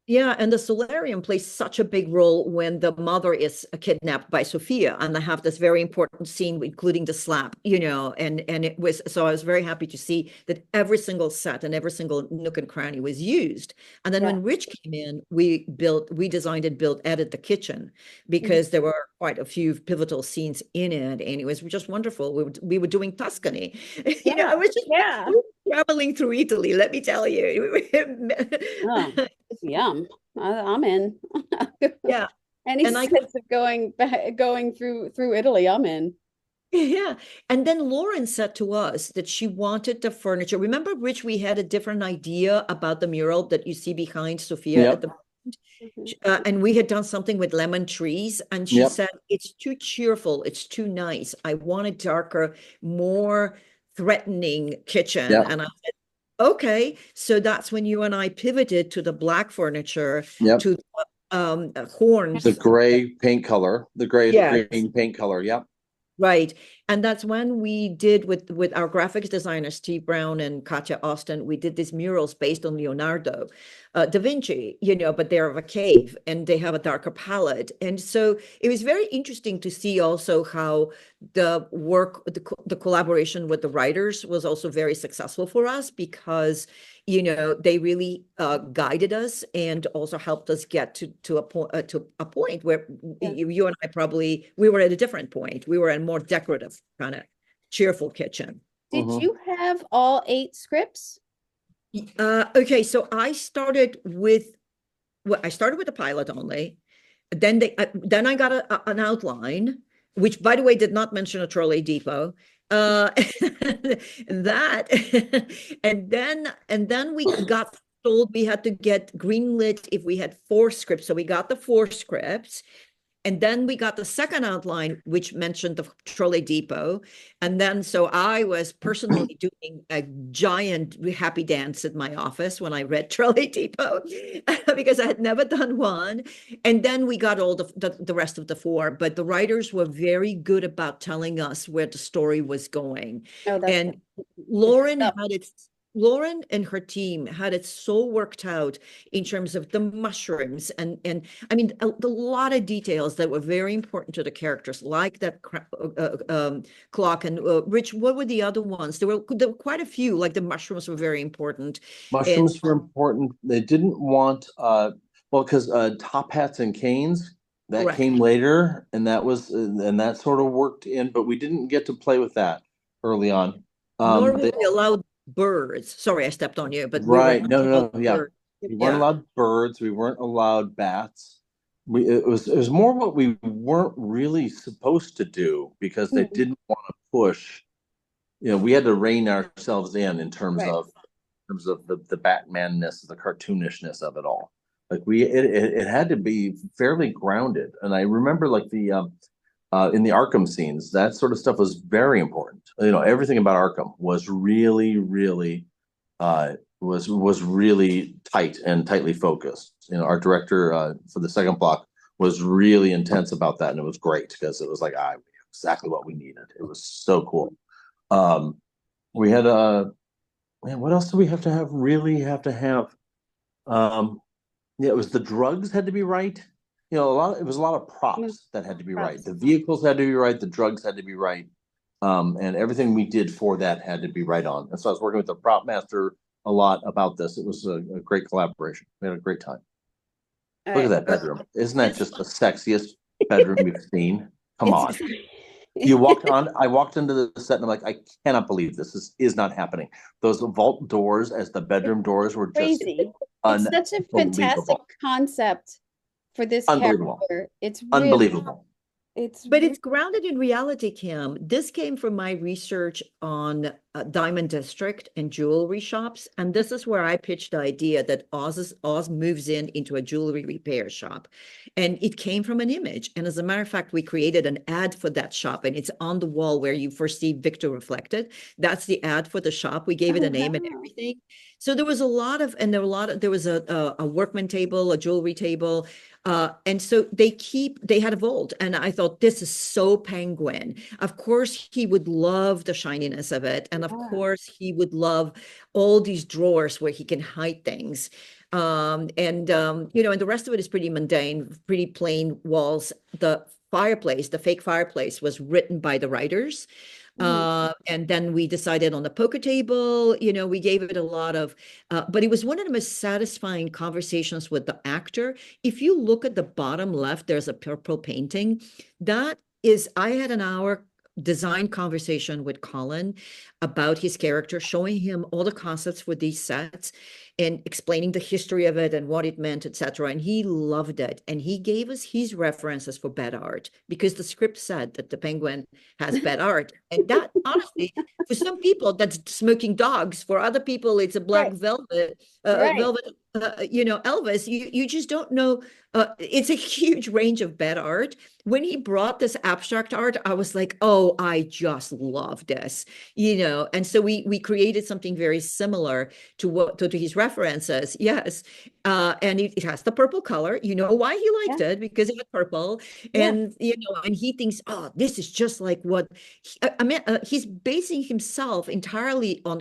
Yeah, and the solarium plays such a big role when the mother is kidnapped by Sophia, and they have this very important scene, including the slap, and it was, so I was very happy to see that every single set and every single nook and cranny was used. And then
Yeah.
when Rich came in, we designed and added the kitchen, because there were quite a few pivotal scenes in it, and it was just wonderful. We were doing Tuscany,
Yeah.
it was just
Yeah.
traveling through Italy, let me tell you.
Oh, it's yum. I'm in.
Yeah.
Any
And I
sense of going through Italy, I'm in.
Yeah. And then Lauren said to us that she wanted the furniture. Remember, Rich, we had a different idea about the mural that you see behind Sophia at
Yep.
the
Mhm.
and we had done something with lemon trees, and she
Yep.
said, it's too cheerful, it's too nice. I want a darker, more threatening kitchen.
Yep.
And I said, okay. So that's when you and I pivoted to the black furniture,
Yep.
to horns.
The gray paint color, the gray
Yes.
green paint color. Yep.
Right. And that's when we did with our graphics designers, Steve Brown and Katja Austin, we did these murals based on Leonardo da Vinci, but they're of a cave and they have a darker palette. And so it was very interesting to see also how the work, the collaboration with the writers was also very successful for us, because they really guided us and also helped us get to a point where you and I we were at a different point. We were in more decorative kind of cheerful kitchen.
Did you have all 8 scripts?
Okay, so I started with the pilot only. Then I got an outline, which, by the way, did not mention a trolley depot. That and then we got told we had to get greenlit if we had 4 scripts. So we got the 4 scripts. And then we got the second outline, which mentioned the trolley depot. And then, so I was personally doing a giant happy dance at my office when I read trolley depot, because I had never done one. And then we got all the rest of the 4, but the writers were very good about telling us where the story was going.
Oh, that's
And
good.
Lauren and her team had it so worked out in terms of the mushrooms and I mean a lot of details that were very important to the characters, like that clock. And Rich, what were the other ones? There were quite a few. Like the mushrooms were very important.
Mushrooms were important. They didn't want because top hats and canes that
Correct.
came later, and that sort of worked in, but we didn't get to play with that early on.
Nor were we allowed birds. Sorry, I stepped on you, but
right.
We
No,
were
yeah.
birds.
We weren't allowed birds. We weren't allowed bats. It was more what we weren't really supposed to do, because they didn't want to push. We had to rein ourselves in terms
Right.
of the Batman-ness, the cartoonishness of it all. Like it had to be fairly grounded. And I remember like in the Arkham scenes, that sort of stuff was very important. Everything about Arkham was really, really was really tight and tightly focused. Our director for the second block was really intense about that, and it was great because it was like exactly what we needed. It was so cool. We had man, what else do we have to have? Really have to have? Yeah, it was the drugs had to be right. you know, it was a lot of props that had to be right. The vehicles had to be right, the drugs had to be right. And everything we did for that had to be right on. And so I was working with the prop master a lot about this. It was a great collaboration. We had a great time.
All
Look at
right.
that bedroom. Isn't that just the sexiest bedroom you've seen? Come on. I walked into the set and I'm like, I cannot believe this is not happening. Those vault doors as the bedroom doors were just
Crazy. It's such a fantastic
unbelievable.
concept for this
Unbelievable.
character. It's really,
Unbelievable.
But it's grounded in reality, Kim. This came from my research on Diamond District and jewelry shops. And this is where I pitched the idea that Oz moves into a jewelry repair shop. And it came from an image. And as a matter of fact, we created an ad for that shop. And it's on the wall where you first see Victor reflected. That's the ad for the shop. We gave it a name and everything. So there was a lot of, and there was a workman table, a jewelry table. And so they had a vault, and I thought, this is so Penguin. Of course, he would love the shininess of it. And of course, he would love all these drawers where he can hide things. And the rest of it is pretty mundane, pretty plain walls. The fireplace, the fake fireplace, was written by the writers. And then we decided on the poker table, we gave it a lot of, but it was one of the most satisfying conversations with the actor. If you look at the bottom left, there's a purple painting. I had an hour design conversation with Colin about his character, showing him all the concepts for these sets and explaining the history of it and what it meant, etc. And he loved it. And he gave us his references for bad art because the script said that the Penguin has bad art. And that, honestly, for some people, that's smoking dogs. For other people, it's a black velvet, Elvis. You just don't know. It's a huge range of bad art. When he brought this abstract art, I was like, oh, I just love this, and so we created something very similar to his references. Yes. And it has the purple color. You know why he liked it, because it was purple. And, and he thinks, oh, this is just like what he's basing himself entirely on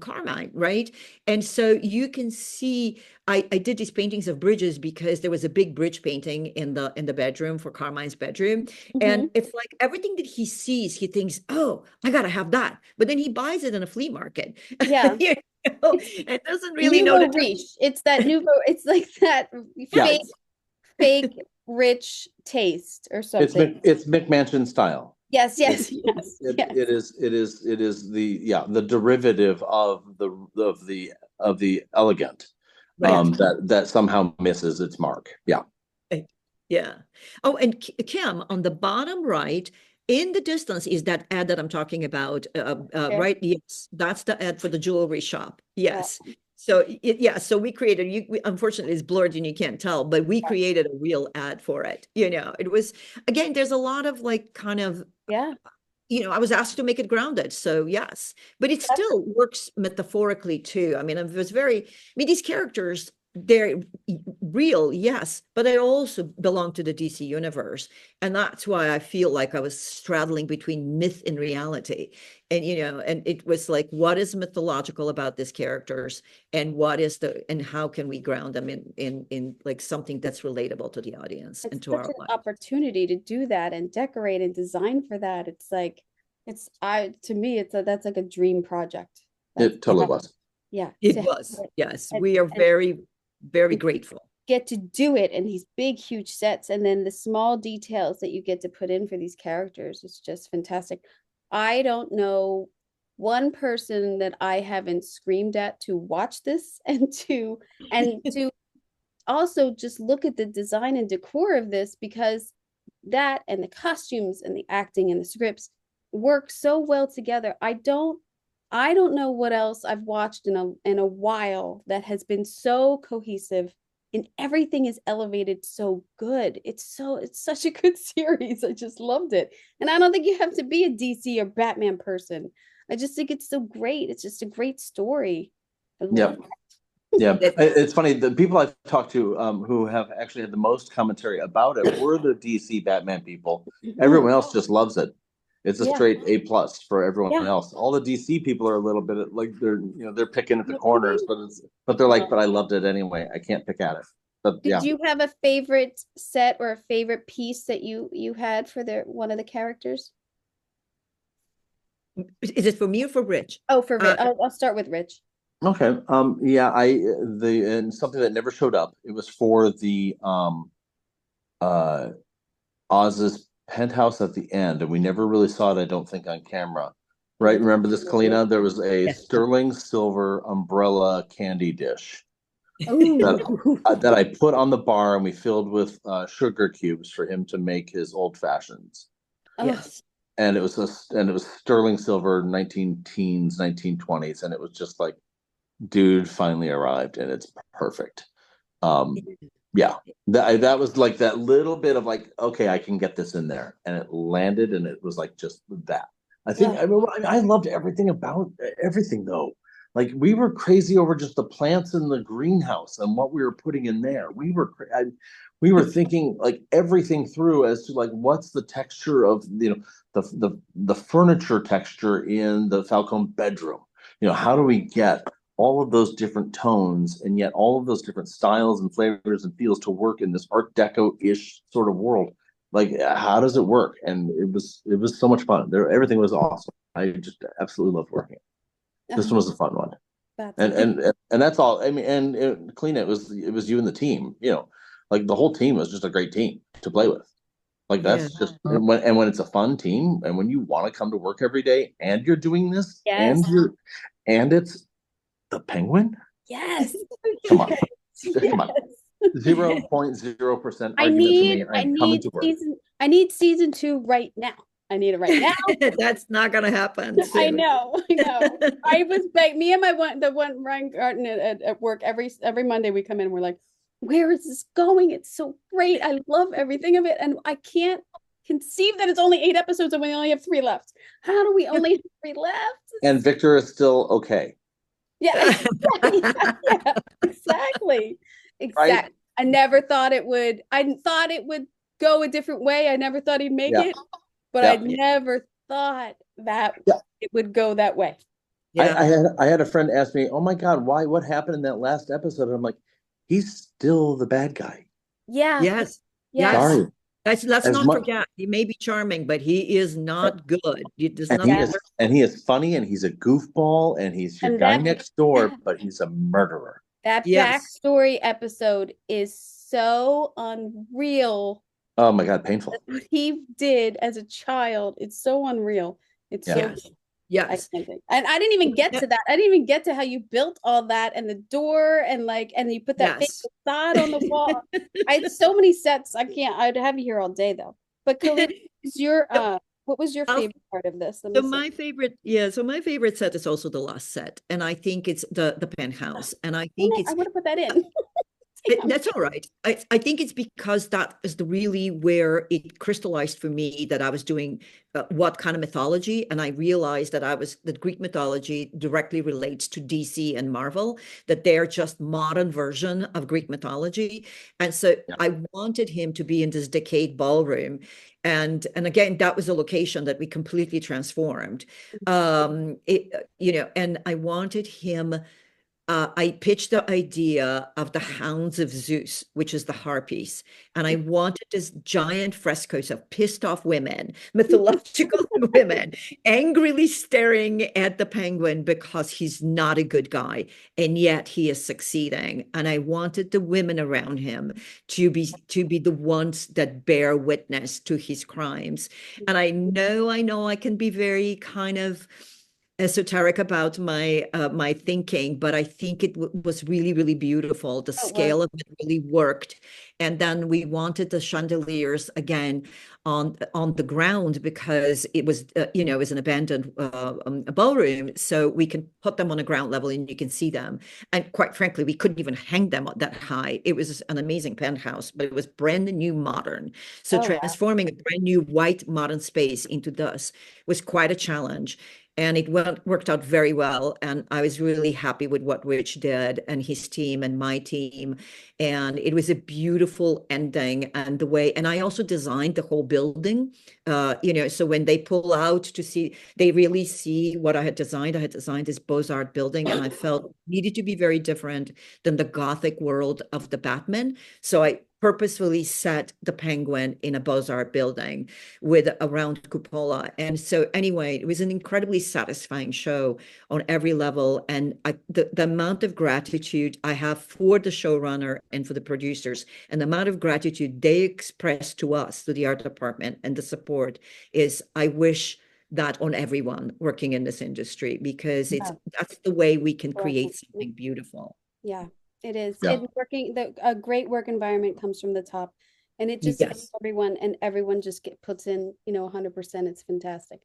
Carmine, right? And so you can see, I did these paintings of bridges because there was a big bridge painting in the bedroom for Carmine's bedroom. And it's like everything that he sees, he thinks, oh, I gotta have that. But then he buys it in a flea market.
Yeah.
It doesn't really
nouveau
know
riche. It's that nouveau, it's like that fake rich taste or something.
It's McMansion style.
Yes.
It is the derivative of the elegant.
Right.
That somehow misses its mark. Yeah.
Yeah. Oh, and Kim, on the bottom right, in the distance is that ad that I'm talking about, right? Yes, that's the ad for the jewelry shop. Yes. So so we created, unfortunately it's blurred and you can't tell, but we created a real ad for it. It was, again, there's a lot of I was asked to make it grounded. So yes, but it still works metaphorically too. I mean, these characters, they're real, yes, but they also belong to the DC universe. And that's why I feel like I was straddling between myth and reality. And, and it was like, what is mythological about these characters, and and how can we ground them in like something that's relatable to the audience and to our life?
Opportunity to do that and decorate and design for that. It's like, to me, that's like a dream project.
It totally was.
Yeah.
It was. Yes. We are very, very grateful.
Get to do it in these big, huge sets, and then the small details that you get to put in for these characters. It's just fantastic. I don't know one person that I haven't screamed at to watch this and to also just look at the design and decor of this, because that and the costumes and the acting and the scripts work so well together. I don't know what else I've watched in a while that has been so cohesive, and everything is elevated so good. It's such a good series. I just loved it. And I don't think you have to be a DC or Batman person. I just think it's so great. It's just a great story.
Yeah. Yeah. It's funny, the people I've talked to who have actually had the most commentary about it were the DC Batman people. Everyone else just loves it. It's a straight A+ for everyone else. All the DC people are a little bit like they're picking at the corners, but they're like, but I loved it anyway. I can't pick at it. But
Did
yeah.
you have a favorite set or a favorite piece that you had for one of the characters?
Is it for me or for Rich?
Oh, for Rich.
Uh,
I'll start with Rich.
Okay. Yeah, and something that never showed up. It was for the uh Oz's penthouse at the end, and we never really saw it, I don't think, on camera. Right?
Which
Remember this, Kalina? There was a
yes.
sterling silver umbrella candy dish that
Oh,
that I put on the bar, and we filled with sugar cubes for him to make his old fashions.
oh,
Yes.
And it was sterling silver, 19 teens, 1920s, and it was just like, dude finally arrived, and it's perfect. Um, yeah, that was like that little bit of like, okay, I can get this in there, and it landed, and it was like just that. I think
oh,
I loved everything about everything though. Like we were crazy over just the plants in the greenhouse and what we were putting in there. We were thinking like everything through as to like what's the texture of the furniture texture in the Falcone bedroom. How do we get all of those different tones and yet all of those different styles and flavors and feels to work in this Art Deco-ish sort of world? Like, how does it work? And it was so much fun. Everything was awesome. I just absolutely loved working. This one
oh,
was a fun one.
that's
And
amazing.
and that's all. I mean, clean. It was you and the team. Like the whole team was just a great team to play with. Like
Yeah.
that's just and when it's a fun team and when you want to come to work every day and you're doing this
Yes,
and it's the Penguin.
yes,
Come on, come on.
yes.
0.0% argument for me. I'm coming to work.
I need season two right now. I need it right now.
That's not going to happen
I
soon.
know, I know. I was me and the one Ryan Garten at work every Monday we come in, we're like, where is this going? It's so great. I love everything of it. And I can't conceive that it's only 8 episodes and we only have 3 left. How do we only have 3 left?
And Victor is still okay,
Yeah, yeah, exactly.
right?
Exactly. I never thought it would. I thought it would go a different way. I never thought he'd make
Yeah,
it, but I
yeah,
never thought that
yeah.
it would go that way.
I
Yeah.
had a friend ask me, "Oh my God, why? What happened in that last episode?" And I'm like, "He's still the bad guy."
Yeah,
Yes.
yes,
Yes.
Sorry,
Let's
as
not
much,
forget, he may be charming, but he is not good. It does
and
not
he
yes.
is, and he is funny, and he's a goofball, and he's your
And
guy
that,
next
yeah,
door, but he's a murderer.
that
Yes.
backstory episode is so unreal.
Oh my God, painful.
What he did as a child, it's so unreal. It's
Yeah,
so
Yes.
I
Yes.
can't think. And I didn't even get
Yeah.
to that. I didn't even get to how you built all that and the door and and you put that big
Yes.
facade on the wall. I had so many sets. I'd have you here all day though. But Kalina, is your what was your
I'll-
favorite part of this? Let
So
me see.
my favorite, yeah, so my favorite set is also the last set. And I think it's the penthouse. And I
Damn
think
it, I
it's
would have put that in. Damn.
That's all right. I think it's because that is really where it crystallized for me that I was doing what kind of mythology, and I realized that Greek mythology directly relates to DC and Marvel, that they're just modern version of Greek mythology, and so
yeah,
I wanted him to be in this decayed ballroom, and again that was a location that we completely transformed, and I wanted him. I pitched the idea of the Hounds of Zeus, which is the harpies. And I wanted this giant frescoes of pissed off women, mythological women, angrily staring at the penguin because he's not a good guy. And yet he is succeeding. And I wanted the women around him to be the ones that bear witness to his crimes. And I know I can be very kind of esoteric about my thinking, but I think it was really, really beautiful. The
Oh, it was.
scale of it really worked. And then we wanted the chandeliers again on the ground because it was it was an abandoned ballroom, so we can put them on a ground level and you can see them. And quite frankly, we couldn't even hang them that high. It was an amazing penthouse, but it was brand new modern. So
Oh wow.
transforming a brand new white modern space into this was quite a challenge. and it worked out very well. And I was really happy with what Rich did and his team and my team. And it was a beautiful ending. And the way, and I also designed the whole building, so when they pull out to see, they really see what I had designed. I had designed this Beaux-Arts building, and I felt it needed to be very different than the Gothic world of the Batman. So I purposefully set the Penguin in a Beaux-Arts building with a round cupola. And so anyway, it was an incredibly satisfying show on every level. And the amount of gratitude I have for the showrunner and for the producers, and the amount of gratitude they express to us, to the art department, and the support is, I wish that on everyone working in this industry, because that's the way we can create something beautiful.
Yeah, it is.
Yeah.
And a great work environment comes from the top, and it just
Yes.
helps everyone, and everyone just puts in, 100%. It's fantastic.